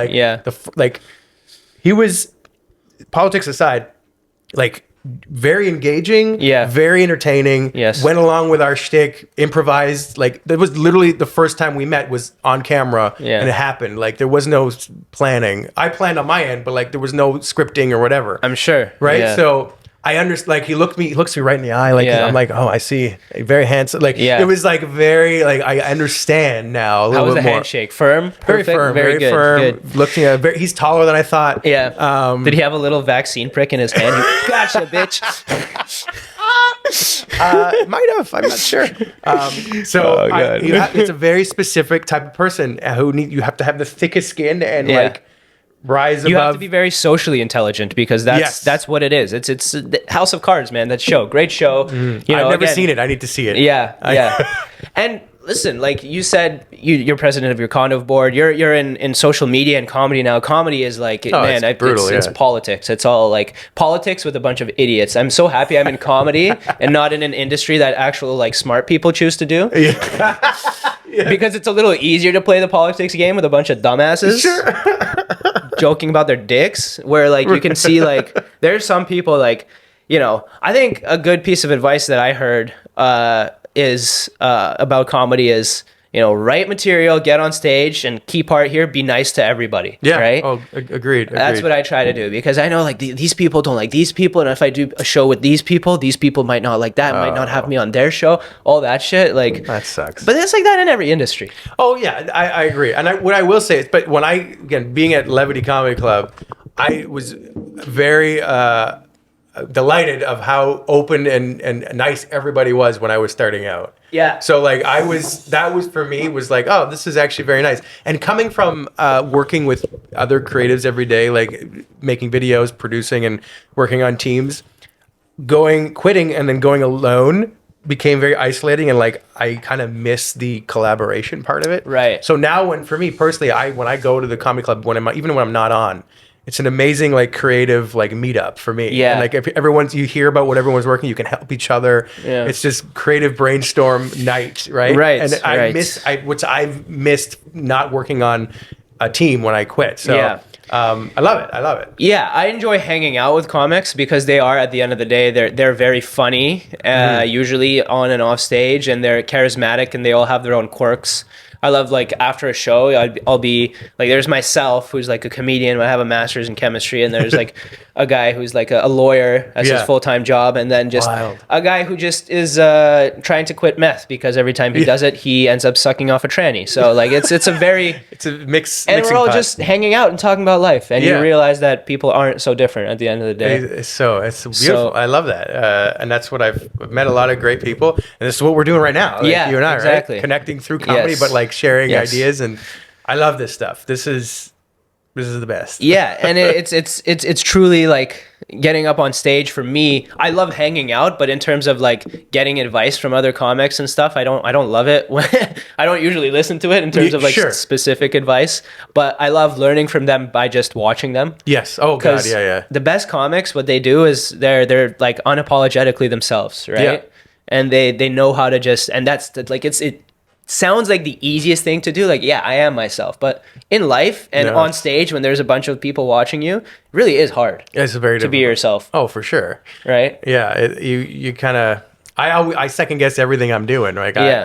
he was, politics aside, like very engaging, very entertaining, went along with our shtick, improvised. Like that was literally the first time we met was on camera, and it happened. Like there was no planning. I planned on my end, but like there was no scripting or whatever. I'm sure. Right? Yeah. So I understand. Like he looks me right in the eye. Like I'm like, oh, I see. Very handsome. Like it was like very like I understand now. How was the handshake? Firm, very perfect, firm, very good. firm. Good. Looking at he's taller than I thought. Yeah. Did he have a little vaccine prick in his hand? Gotcha, bitch. Might have. I'm not sure. It's a very specific type of person who you have to have the thickest skin and like rise You above. have to be very socially intelligent because Yes. that's what it is. It's House of Cards, man. That show, great show. You know, I've never again, seen it. I need to see it. Yeah, yeah. And listen, like you said, you're president of your condo board. You're in social media and comedy now. Comedy is like, man, it's brutal, it's yeah. politics. It's all like politics with a bunch of idiots. I'm so happy I'm in comedy and not in an industry that actual like smart people choose to do. Because it's a little easier to play the politics game with a bunch of dumbasses. Joking about their dicks, where like you can see like there's some people like, you know, I think a good piece of advice that I heard is about comedy is, you know, write material, get on stage, and key part here, be nice to everybody. Yeah. Right. Oh, agreed. That's what I try to do because I know like these people don't like these people, and if I do a show with these people might not like that, might not have me on their show, all that shit. Like That sucks. but it's like that in every industry. Oh yeah, I agree. And what I will say is, but when again being at Levity Comedy Club, I was very delighted of how open and nice everybody was when I was starting out. Yeah. So like that was for me was like, oh, this is actually very nice. And coming from working with other creatives every day, like making videos, producing, and working on teams, quitting and then going alone became very isolating, and like I kind of miss the collaboration part of it. Right. So now for me personally, when I go to the comedy club even when I'm not on, it's an amazing like creative like meetup for me. Yeah. And like if you hear about what everyone's working, you can help each other. Yeah. It's just creative brainstorm night, right? Right, And I've missed not working on a team when I quit. So Yeah. I love it. Yeah, I enjoy hanging out with comics because they are, at the end of the day, they're very funny, usually on and off stage, and they're charismatic, and they all have their own quirks. I love like after a show, I'll be like, there's myself who's like a comedian. I have a master's in chemistry, and there's like a guy who's like a lawyer as his full-time job, and then just Wild. a guy who just is trying to quit meth because every time he does it, he ends up sucking off a tranny. So like it's a very It's a mix. and mixing we're all pot. just hanging out and talking about life, and Yeah. you realize that people aren't so different at the end of the day. It's beautiful. I love that, and that's what I've met a lot of great people, and this is what we're doing right now. Like Yeah, you and I, exactly. right? Connecting through comedy, Yes. but like sharing Yes. ideas, and I love this stuff. This is the best. Yeah, and it's truly like getting up on stage for me. I love hanging out, but in terms of like getting advice from other comics and stuff, I don't love it. I don't usually listen to it in terms of like Sure. specific advice, but I love learning from them by just watching them. Yes. Oh God. 'Cause Yeah. the best comics, what they do is they're like unapologetically themselves, right? Yeah. And they know how to just, and that's like it sounds like the easiest thing to do. Like, yeah, I am myself, but in life and No, on it's- stage when there's a bunch of people watching you, it really is hard It's very to be difficult. yourself, Oh, for sure. right? Yeah. You kind of. I second guess everything I'm doing. Like Yeah.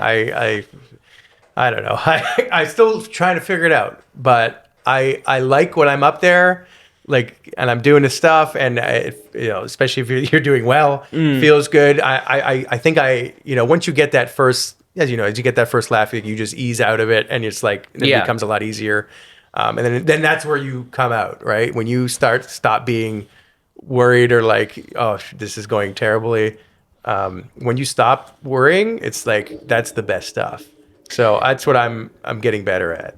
I don't know. I still trying to figure it out, but I like when I'm up there, like, and I'm doing this stuff, and especially if you're doing well, feels good. I think once you get that first, as you get that first laugh, you just ease out of it, and it's like it Yeah. becomes a lot easier. And then that's where you come out, right? When you stop being worried or like, oh, this is going terribly. When you stop worrying, it's like that's the best stuff. So that's what I'm getting better at.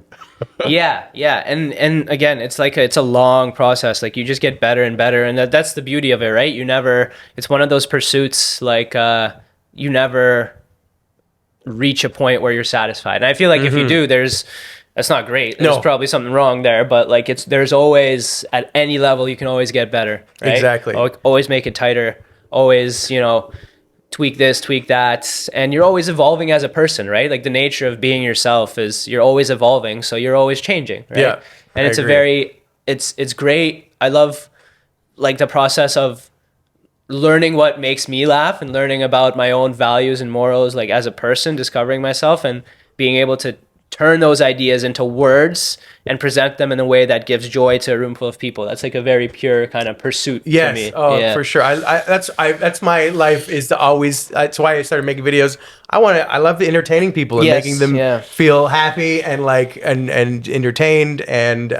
yeah, and again, it's like it's a long process. Like you just get better and better, and that's the beauty of it, right? It's one of those pursuits. Like you never reach a point where you're satisfied. And I feel like if you do, that's not great. There's No. probably something wrong there, but like there's always, at any level, you can always get better, right? Exactly. Always make it tighter. Always, tweak this, tweak that, and you're always evolving as a person, right? Like the nature of being yourself is you're always evolving, so you're always changing, right? Yeah, And I it's agree. it's great. I love like the process of learning what makes me laugh and learning about my own values and morals, like as a person, discovering myself and being able to turn those ideas into words and present them in a way that gives joy to a room full of people. That's like a very pure kind of pursuit to Yes. me. Oh, Yeah. for sure. That's my life, is to always. That's why I started making videos. I love the entertaining people and Yes, making them yeah. feel happy and like and entertained, and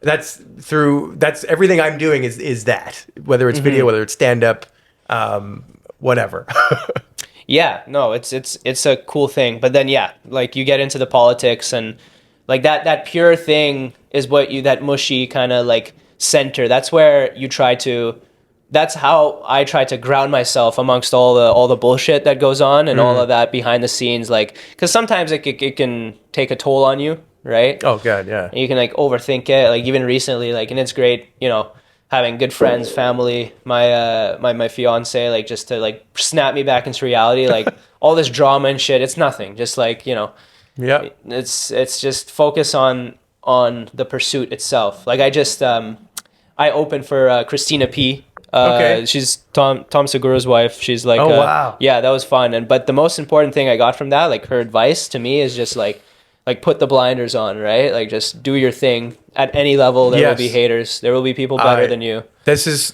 that's everything I'm doing is that, whether it's video, whether it's stand up, whatever. Yeah, no, it's a cool thing. But then like you get into the politics and like that pure thing is what you, that mushy kind of like center. That's where you try to, that's how I try to ground myself amongst all the bullshit that goes on and all of that behind the scenes. Like, because sometimes it can take a toll on you, right? Oh God, yeah. And you can like overthink it. Like even recently, like, and it's great, you know, having good friends, family, my fiance, like just to like snap me back into reality. Like all this drama and shit, it's nothing. Just like, you know, Yeah. it's just focus on the pursuit itself. Like I opened for Christina P. Okay. She's Tom Segura's wife. She's like, Oh, wow. Yeah, that was fun. But the most important thing I got from that, like her advice to me, is just like put the blinders on, right? Like just do your thing at any level. There will be haters. There will be people better than you. That is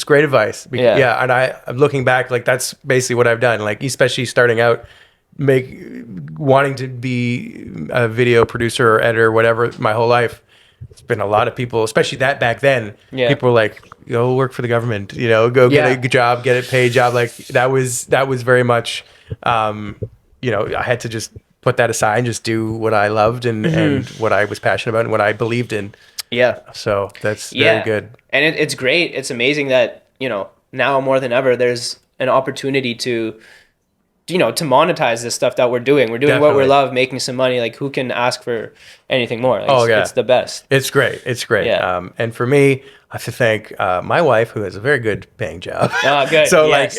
great advice. Yeah. And I'm looking back, like that's basically what I've done. Like especially starting out, wanting to be a video producer or editor or whatever my whole life. It's been a lot of people, especially that back then. Yeah. People were like, go work for the government, you know, go get a good job, get a paid job. Like that was very much, you know, I had to just put that aside and just do what I loved and what I was passionate about and what I believed in. Yeah. So that's very good. And it's great. It's amazing that, you know, now more than ever, there's an opportunity to, you know, to monetize this stuff that we're doing. We're doing what we love, making some money. Like who can ask for anything more? Like, it's the best. It's great. It's great. Yeah. And for me, I have to thank my wife, who has a very good paying job. Oh, good. So it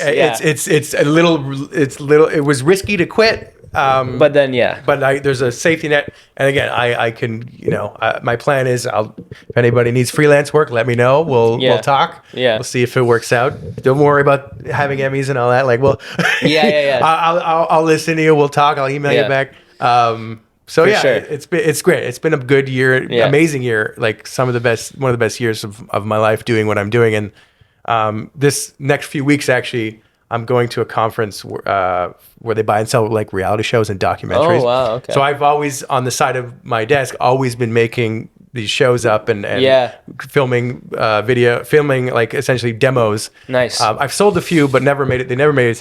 was risky to quit. But then, but there's a safety net. And again, I can, you know, my plan is if anybody needs freelance work, let me know. We'll talk. Yeah. We'll see if it works out. Don't worry about having Emmys and all that. Like, I'll listen to you. We'll talk. I'll email you back. So it's great. It's been a good year, amazing year. Like one of the best years of my life doing what I'm doing. And this next few weeks, actually, I'm going to a conference where they buy and sell like reality shows and documentaries. Oh, wow. Okay. So I've always, on the side of my desk, always been making these shows up and filming like essentially demos. Nice. I've sold a few, but they never made it to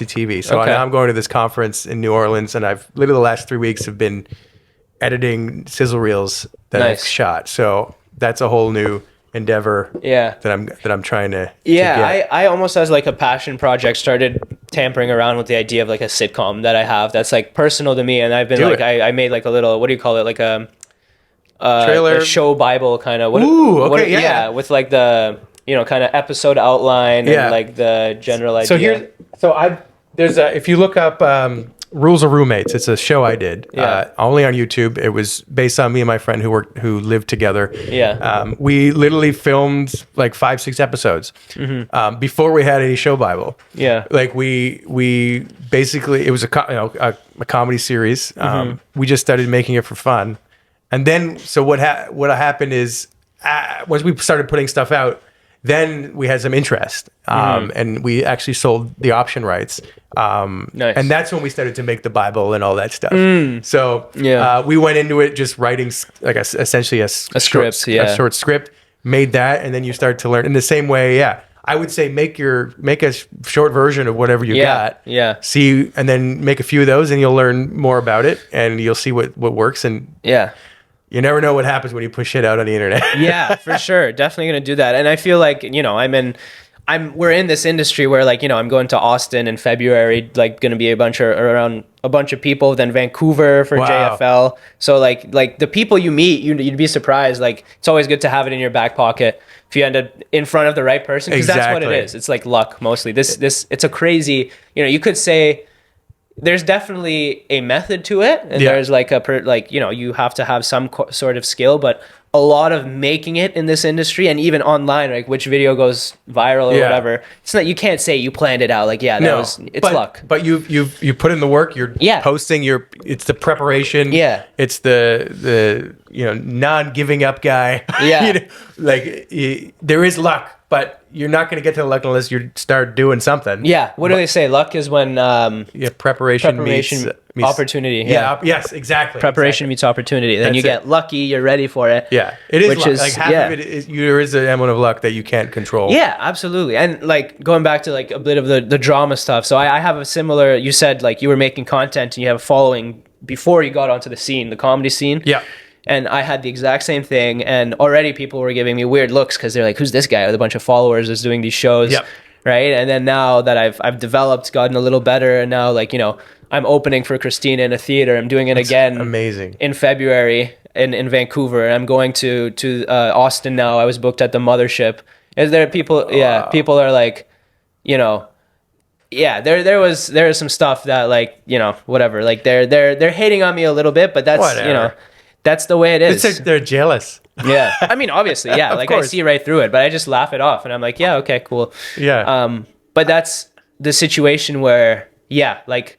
TV. So now I'm going to this conference in New Orleans, and I've literally the last 3 weeks have been editing sizzle reels that I've shot. So that's a whole new endeavor that I'm trying to get. I almost, as like a passion project, started tampering around with the idea of like a sitcom that I have that's like personal to me, and I've been I made like a little, what do you call it, like a trailer, a show bible kind of. With like the, you know, kind of episode outline and like the general idea. There's if you look up Rules of Roommates, it's a show I did only on YouTube. It was based on me and my friend who lived together. We literally filmed like 5-6 episodes before we had any show bible. Like we basically, it was a comedy series. We just started making it for fun, and then what happened is once we started putting stuff out, then we had some interest, and we actually sold the option rights. Nice. And that's when we started to make the Bible and all that stuff. So we went into it just writing like essentially a script, a short script, made that, and then you start to learn in the same way. I would say make a short version of whatever you got. See, and then make a few of those, and you'll learn more about it, and you'll see what works. And you never know what happens when you push shit out on the internet. For sure. Definitely going to do that. And I feel like, you know, we're in this industry where, like, you know, I'm going to Austin in February, like going to be around a bunch of people, then Vancouver for JFL. So like the people you meet, you'd be surprised. Like, it's always good to have it in your back pocket if you end up in front of the right person, because that's what it is. It's like luck mostly. This it's a crazy, you know, you could say there's definitely a method to it, and there's like you know, you have to have some sort of skill, but a lot of making it in this industry, and even online, like which video goes viral or whatever, it's not, you can't say you planned it out. Like, it's luck. But you put in the work. You're posting. It's the preparation. It's the you know, non-giving up guy. You know, like there is luck, but you're not going to get to the luck unless you start doing something. What do they say? Luck is when preparation meets opportunity. Yes, exactly. Preparation meets opportunity. Then you get lucky. You're ready for it. It is. Which is like half of it is, there is an element of luck that you can't control. Absolutely. And like going back to like a bit of the drama stuff. So I have a similar. You said like you were making content and you have a following before you got onto the scene, the comedy scene. And I had the exact same thing. And already people were giving me weird looks because they're like, who's this guy with a bunch of followers is doing these shows? Yep. Right. And then now that I've developed, gotten a little better, and now, like, you know, I'm opening for Christina in a theater. I'm doing it again amazing in February in Vancouver. And I'm going to Austin now. I was booked at the Mothership. Is there people? Yeah. People are like, you know, yeah, there was some stuff that, like, you know, whatever, like they're hating on me a little bit, but that's whatever. You know, that's the way it is. They're jealous. Yeah, I mean, obviously, yeah, like course. I see right through it, but I just laugh it off, and I'm like, yeah, okay, cool. Yeah. But that's the situation where, yeah, like,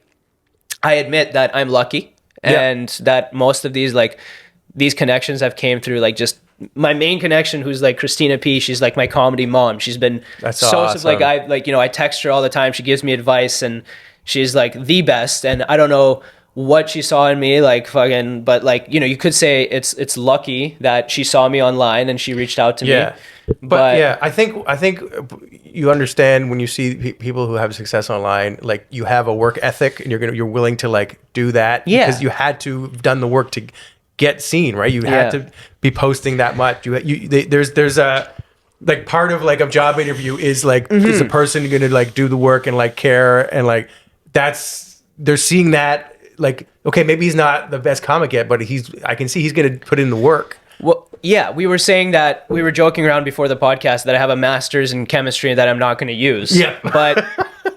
I admit that I'm lucky, and that most of these connections have came through, like, just my main connection, who's like Christina P. She's like my comedy mom. She's been awesome. Like, I text her all the time. She gives me advice, and she's like the best. And I don't know what she saw in me, like, fucking, but, like, you know, you could say it's lucky that she saw me online and she reached out to me. But yeah, I think you understand when you see people who have success online, like, you have a work ethic and you're willing to, like, do that because you had to have done the work to get seen, right? You had to be posting that much. There's a, like, part of, like, a job interview is, like, is the person going to, like, do the work and, like, care, and, like, they're seeing that, like, okay, maybe he's not the best comic yet, but I can see he's going to put in the work. Well, yeah, we were saying that, we were joking around before the podcast that I have a master's in chemistry that I'm not going to use. Yeah. But,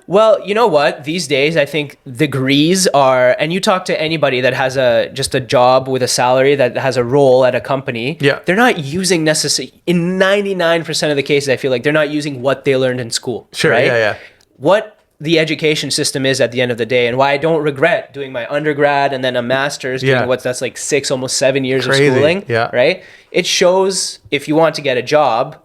well, you know what? These days, I think degrees are, and you talk to anybody that has just a job with a salary, that has a role at a company, they're not using in 99% of the cases, I feel like they're not using what they learned in school. Sure, right? Yeah. What the education system is at the end of the day, and why I don't regret doing my undergrad and then a master's, doing that's like 6, almost 7 years of schooling, right? It shows, if you want to get a job,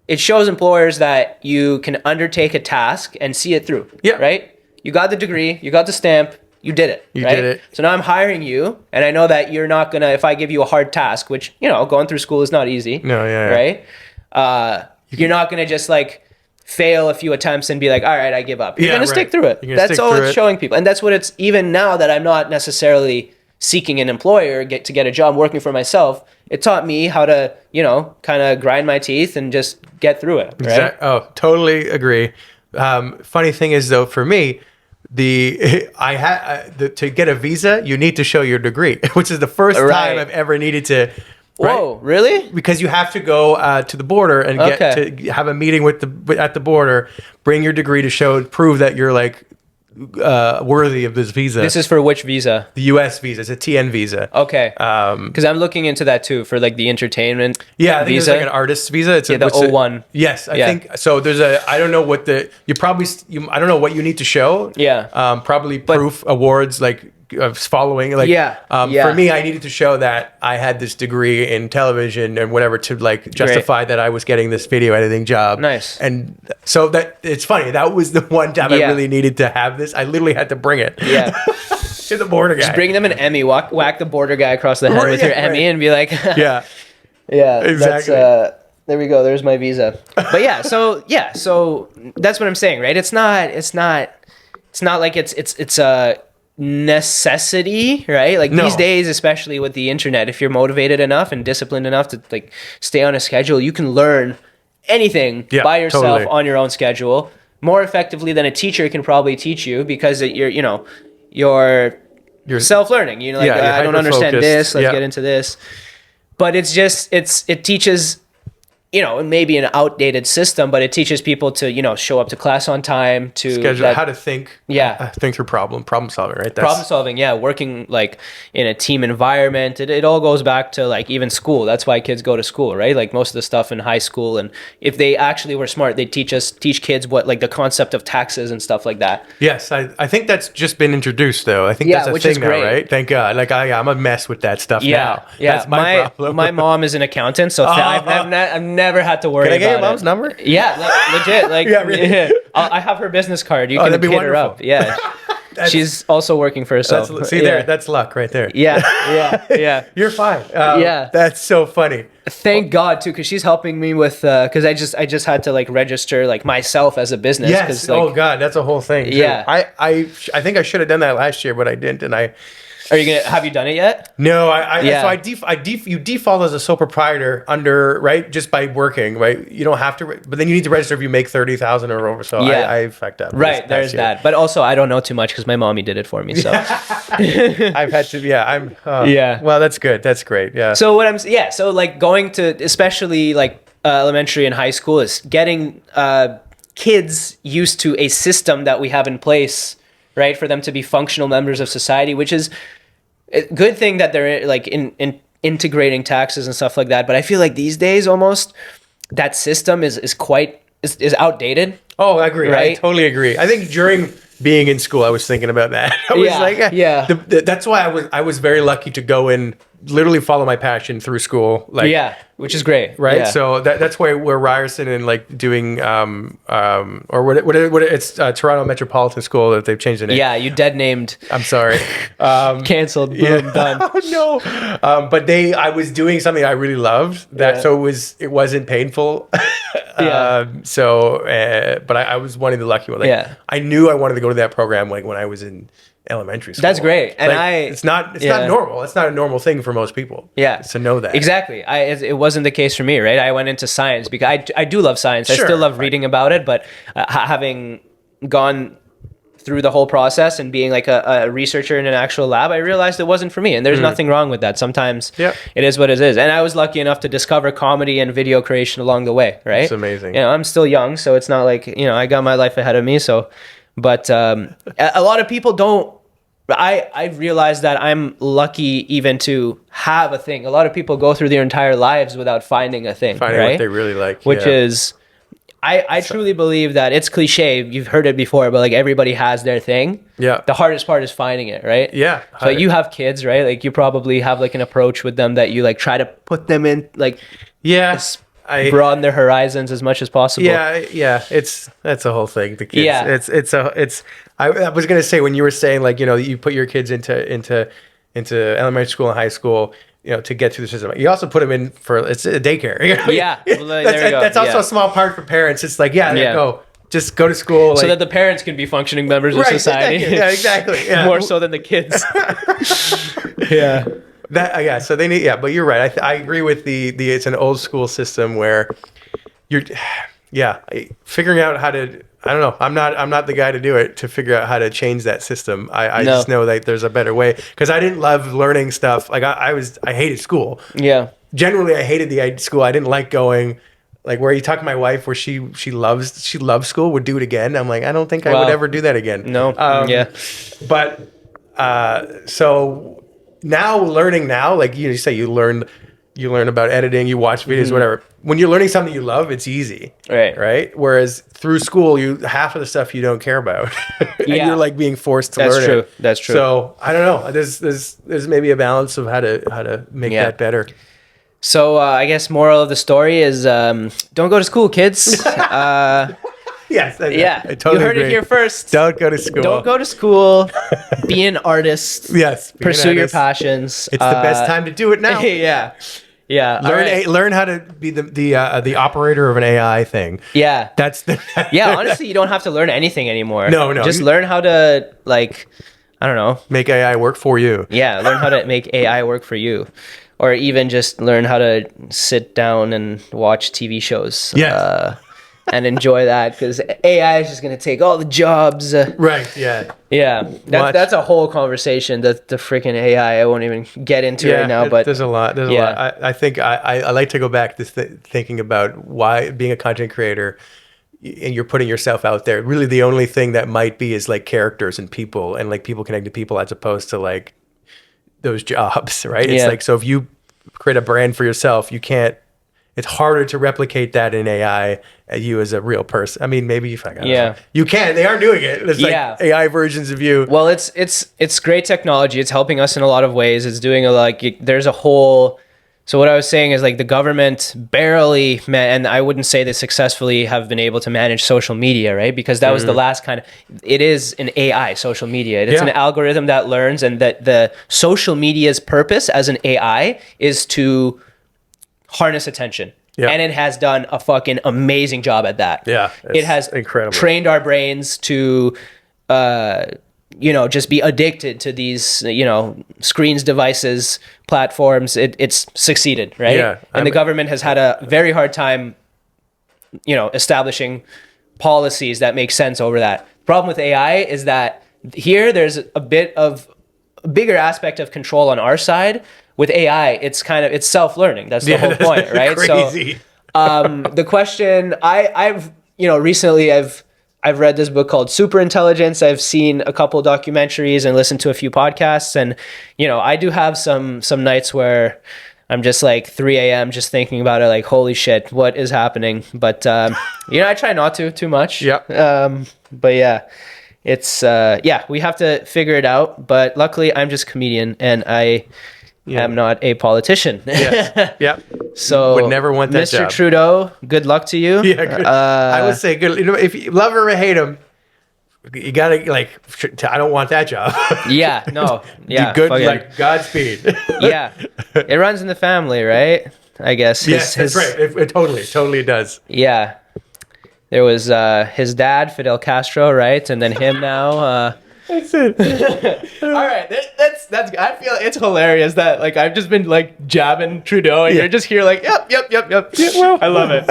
it shows employers that you can undertake a task and see it through, right? You got the degree, you got the stamp, you did it, you did it. So now I'm hiring you, and I know that you're not gonna, if I give you a hard task, which, you know, going through school is not easy, right? You're not gonna just, like, fail a few attempts and be like, all right, I give up. You're going to stick through it. That's all it's showing people. And that's what it's, even now that I'm not necessarily seeking an employer to get a job, working for myself, it taught me how to, you know, kind of grind my teeth and just get through it. Right? Oh, totally agree. Funny thing is, though, for me, to get a visa, you need to show your degree, which is the first time I've ever needed to. Right? Whoa, really? Because you have to go to the border and get to have a meeting at the border, bring your degree to prove that you're, like, worthy of this visa. This is for which visa? The U.S. visa. It's a TN visa. Okay. Because I'm looking into that too, for, like, the entertainment I think visa. It's like an artist's visa. It's the O1. Yes, I think so. There's I don't know what I don't know what you need to show. Probably proof, awards, like, of following, like, for me, I needed to show that I had this degree in television and whatever to, like, justify that I was getting this video editing job. Nice. And so that it's funny, that was the one time I really needed to have this. I literally had to bring it to the border guy. Just bring them an Emmy, whack the border guy across the head with your Emmy and be like, exactly. There we go. There's my visa. But so that's what I'm saying, right? It's not like it's a necessity, right? Like, these days, especially with the internet, if you're motivated enough and disciplined enough to, like, stay on a schedule, you can learn anything by yourself on your own schedule more effectively than a teacher can probably teach you, because you're self-learning. You know, like, I don't understand this. Let's get into this. But it's just it teaches, you know, maybe an outdated system, but it teaches people to, you know, show up to class on time, to schedule, how to think, think through problem solving, right? Problem solving, working, like, in a team environment. It all goes back to, like, even school. That's why kids go to school, right? Like, most of the stuff in high school, and if they actually were smart, they'd teach kids what, like, the concept of taxes and stuff like that. Yes, I think that's just been introduced, though. I think that's a thing now, right? Thank God. Like, I'm a mess with that stuff now. That's my problem. My mom is an accountant, so I've never had to worry about it. Can I get your mom's number? Yeah, legit. Like, really? I have her business card. You can hit her up. Yeah. She's also working for herself. That's luck right there. Yeah. You're fine. That's so funny. Thank God too, because she's helping me with because I just had to, like, register, like, myself as a business. Yes. Like, oh God, that's a whole thing. Too. Yeah. I think I should have done that last year, but I didn't, and Are you gonna have you done it yet? No, Yeah. so you default as a sole proprietor under, right, just by working, right? You don't have to, but then you need to register if you make 30,000 or over. So Yeah. I fucked up. Right, this there's past year. that. But also, I don't know too much because my mommy did it for me. So I've had to, yeah, Yeah. Well, that's good. That's great. Yeah. So like going to, especially like elementary and high school, is getting kids used to a system that we have in place, right, for them to be functional members of society, which is a good thing that they're like in integrating taxes and stuff like that. But I feel like these days almost that system is outdated. Oh, I agree. I Right? totally agree. I think during being in school, I was thinking about that. I was Yeah, like, yeah. That's why I was very lucky to go in, literally follow my passion through school. Like, Yeah, which is great. right. Yeah. So that's why we're Ryerson and like doing or what it's Toronto Metropolitan School that they've changed the name. Yeah, you dead named, I'm sorry. canceled, boom, done. Oh no. But I was doing something I really loved Yeah. so it wasn't painful. Yeah. But I was one of the lucky ones. Like, Yeah. I knew I wanted to go to that program like when I was in elementary school. That's great. And Like, it's not Yeah. normal. It's not a normal thing for most people. Yeah, To know that. exactly. It wasn't the case for me, right? I went into science because I do love science. I Sure, still love right. reading about it, but having gone through the whole process and being like a researcher in an actual lab, I realized it wasn't for me. And there's nothing wrong with that. Sometimes Yep. it is what it is. And I was lucky enough to discover comedy and video creation along the way, right? It's amazing. You know, I'm still young, so it's not like, I got my life ahead of me. So, but a lot of people don't. I realized that I'm lucky even to have a thing. A lot of people go through their entire lives without finding a thing, Finding right? what they really like. Which yeah. is, I truly believe that it's cliche. You've heard it before, but like everybody has their thing. Yeah. The hardest part is finding it, right? Yeah. So you have kids, right? Like you probably have like an approach with them that you like try to put them in, like Yeah. broaden their horizons as much as possible. Yeah. That's a whole thing. The kids. Yeah. I was gonna say when you were saying like you put your kids into elementary school and high school, to get through the system. You also put them in it's a daycare. Yeah. Well, there you go. That's also Yeah. a small part for parents. It's like Yeah. go. Just go to school. So like, that the parents can be functioning members of right, society. Yeah, exactly. Yeah. More so than the kids. Yeah. That so they need but you're right. I agree with the it's an old school system where you're figuring out how to. I don't know. I'm not the guy to do it, to figure out how to change that system. I No. just know that there's a better way, because I didn't love learning stuff. Like I hated school. Yeah. Generally, I hated the school. I didn't like going. Like where you talk to my wife, where she loves school, would do it again. I'm like, I don't think I would Wow. ever do that again. No. Yeah. But so now learning now, like you say, you learn about editing, you watch videos, whatever. When you're learning something you love, it's easy. Right. Right. Whereas through school, half of the stuff you don't care about, and Yeah. you're like being forced to That's learn true. it. That's true. So I don't know. There's maybe a balance of how to make Yeah. that better. So I guess moral of the story is don't go to school, kids. Yes. Yeah. I totally you heard agree. it here first. Don't go to school. Don't go to school. Be an artist. Yes. be an Pursue your artist. passions. It's the best time to do it now. Yeah. Yeah. All right. Learn how to be the operator of an AI thing. Yeah. That's the Yeah. Honestly, you don't have to learn anything anymore. No. Just learn how to I don't know. make AI work for you. Yeah. Learn how to make AI work for you. Or even just learn how to sit down and watch TV shows. Yes. And enjoy that, because AI is just going to take all the jobs. Right. Yeah. Yeah. Watch. That's a whole conversation. The freaking AI. I won't even get into right now. But there's a lot. There's Yeah. a lot. I think I like to go back to thinking about why being a content creator, and you're putting yourself out there. Really, the only thing that might be is like characters and people, and like people connect to people, as opposed to like those jobs. Right. It's Yeah. like, so if you create a brand for yourself, you can't. It's harder to replicate that in AI. You as a real person. I mean, maybe if I got you can. They are doing it. It's like AI versions of you. Well, it's great technology. It's helping us in a lot of ways. It's doing there's a whole. So what I was saying is like the government barely, and I wouldn't say they successfully have been able to manage social media, right? Because that was the last kind of. It is an AI social media. It's an algorithm that learns, and that the social media's purpose as an AI is to harness attention. Yeah. And it has done a fucking amazing job at that. Yeah, It has incredible. trained our brains to just be addicted to these, screens, devices, platforms. It's succeeded, right? Yeah, and the government has had a very hard time, establishing policies that make sense over that. Problem with AI is that here there's a bigger aspect of control on our side. With AI, it's self-learning. That's the whole point, right? Crazy. So the question I've recently I've read this book called Superintelligence. I've seen a couple documentaries and listened to a few podcasts, and I do have some nights where I'm just like 3 a.m. just thinking about it, like, holy shit, what is happening? But I try not to too much. Yeah. But yeah, it's we have to figure it out. But luckily, I'm just a comedian, and I am not a politician. Yeah. Yeah. So would never want that Mr. job. Trudeau, good luck to you. Yeah, good. I would say good. If you love her or hate him, you gotta I don't want that job. Yeah, no, yeah, good. fucking, Godspeed. yeah, it runs in the family, right? I guess. Yes, that's right. It totally does. Yeah, there was his dad, Fidel Castro, right, and then him now. That's it. All right, that's. I feel it's hilarious that I've just been jabbing Trudeau, and you're just here yep. Yeah, well, I love it.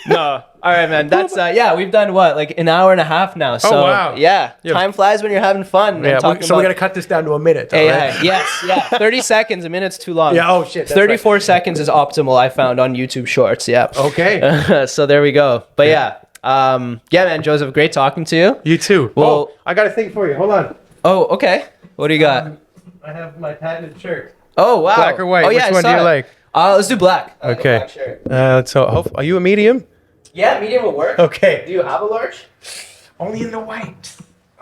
No, all right, man. That's we've done an hour and a half now. So wow. yeah, time flies when you're having fun. Yeah, and so we gotta cut this down to a minute. AI. Right? Yes, yeah. 30 seconds. A minute's too long. Yeah. Oh shit. That's 34 seconds is optimal. I found on YouTube Shorts. Yeah. Okay. So there we go. But yeah. Man, Joseph, great talking to you. You too. Well, I got a thing for you. Hold on. Oh, okay. What do you got? I have my patented shirt. Oh, wow. Black or white? Oh, yeah, Which one do you like? Let's do black. I like a Okay. black shirt. So, are you a medium? Yeah, medium will work. Okay. Do you have a large? Only in the white.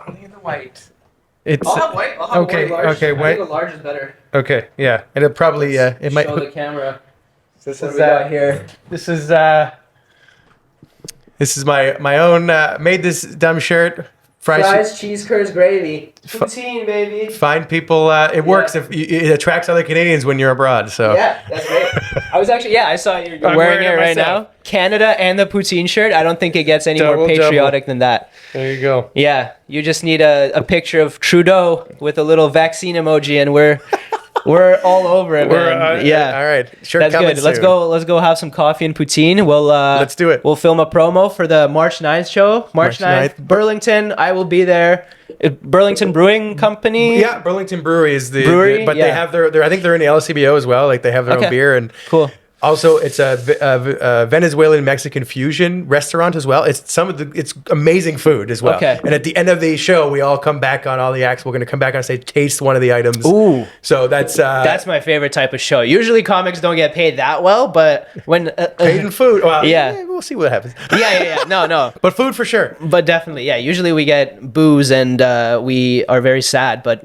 Only in the white. It's I'll have white. I'll have okay. a white large. Okay. I White. think a large is better. Okay. Yeah. And it probably it might. Show the camera. This What is do we got here? This is my own made this dumb shirt. Fries, cheese curds, gravy. Poutine, baby. Find people. It works if it attracts other Canadians when you're abroad. So Yeah, that's great. I was actually, I saw you're I'm wearing it wearing it right myself. now. Canada and the poutine shirt. I don't think it gets any more Double. patriotic than that. there you go. Yeah, you just need a picture of Trudeau with a little vaccine emoji, and we're all over it, man. Yeah. All right. Shirt That's coming good. Let's soon. Let's go have some coffee and poutine. We'll Let's do it. We'll film a promo for the March 9th show. March 9th, 9th. Burlington. I will be there. Burlington Brewing Company. Yeah, Burlington Brewery is the Brewery, but yeah. they have their I think they're in the LCBO as well. They have their Okay. own beer and Cool. Also, it's a Venezuelan Mexican fusion restaurant as well. It's amazing food as well. Okay. And at the end of the show, we all come back on all the acts. We're going to come back on stage, taste one of the items. Ooh. So that's My favorite type of show. Usually comics don't get paid that well, but when paid in food. Well, Yeah. we'll see what happens. yeah. No. But food for sure. But definitely, yeah. Usually we get booze and we are very sad. But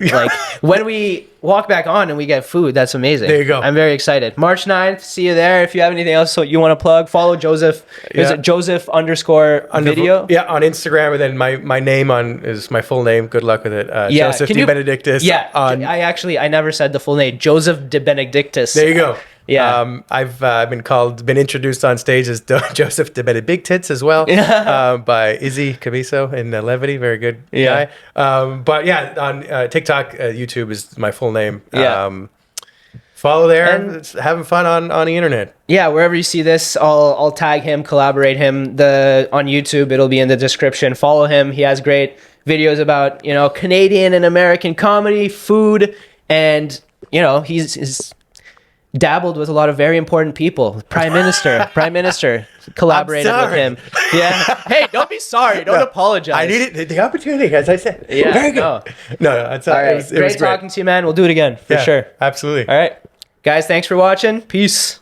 when we walk back on and we get food, that's amazing. There you go. I'm very excited. March 9th, see you there. If you have anything else you want to plug, follow Joseph. Is Yeah. it Joseph_video? Yeah, on Instagram, and then my name is my full name. Good luck with it. Yeah. Joseph Can you- DeBenedictis. Yeah. I never said the full name. Joseph DeBenedictis. There you go. Yeah. I've been introduced on stage as Joseph DeBenedictis as well by Izzy Camiso in Levity. Very good Yeah. guy. But yeah, on TikTok, YouTube is my full name. Yeah. Follow there. And- It's having fun on the internet. Yeah, wherever you see this, I'll tag him, collaborate him. On YouTube, it'll be in the description. Follow him. He has great videos about Canadian and American comedy, food, and he's dabbled with a lot of very important people. Prime Minister collaborated with sorry. him. Yeah. Hey, don't be sorry. Don't apologize. I needed the opportunity, as I said. Yeah, Very good. no. No, it's All right. it was great great talking to you, man. We'll do it again for Yeah, sure. Absolutely. All right. Guys, thanks for watching. Peace.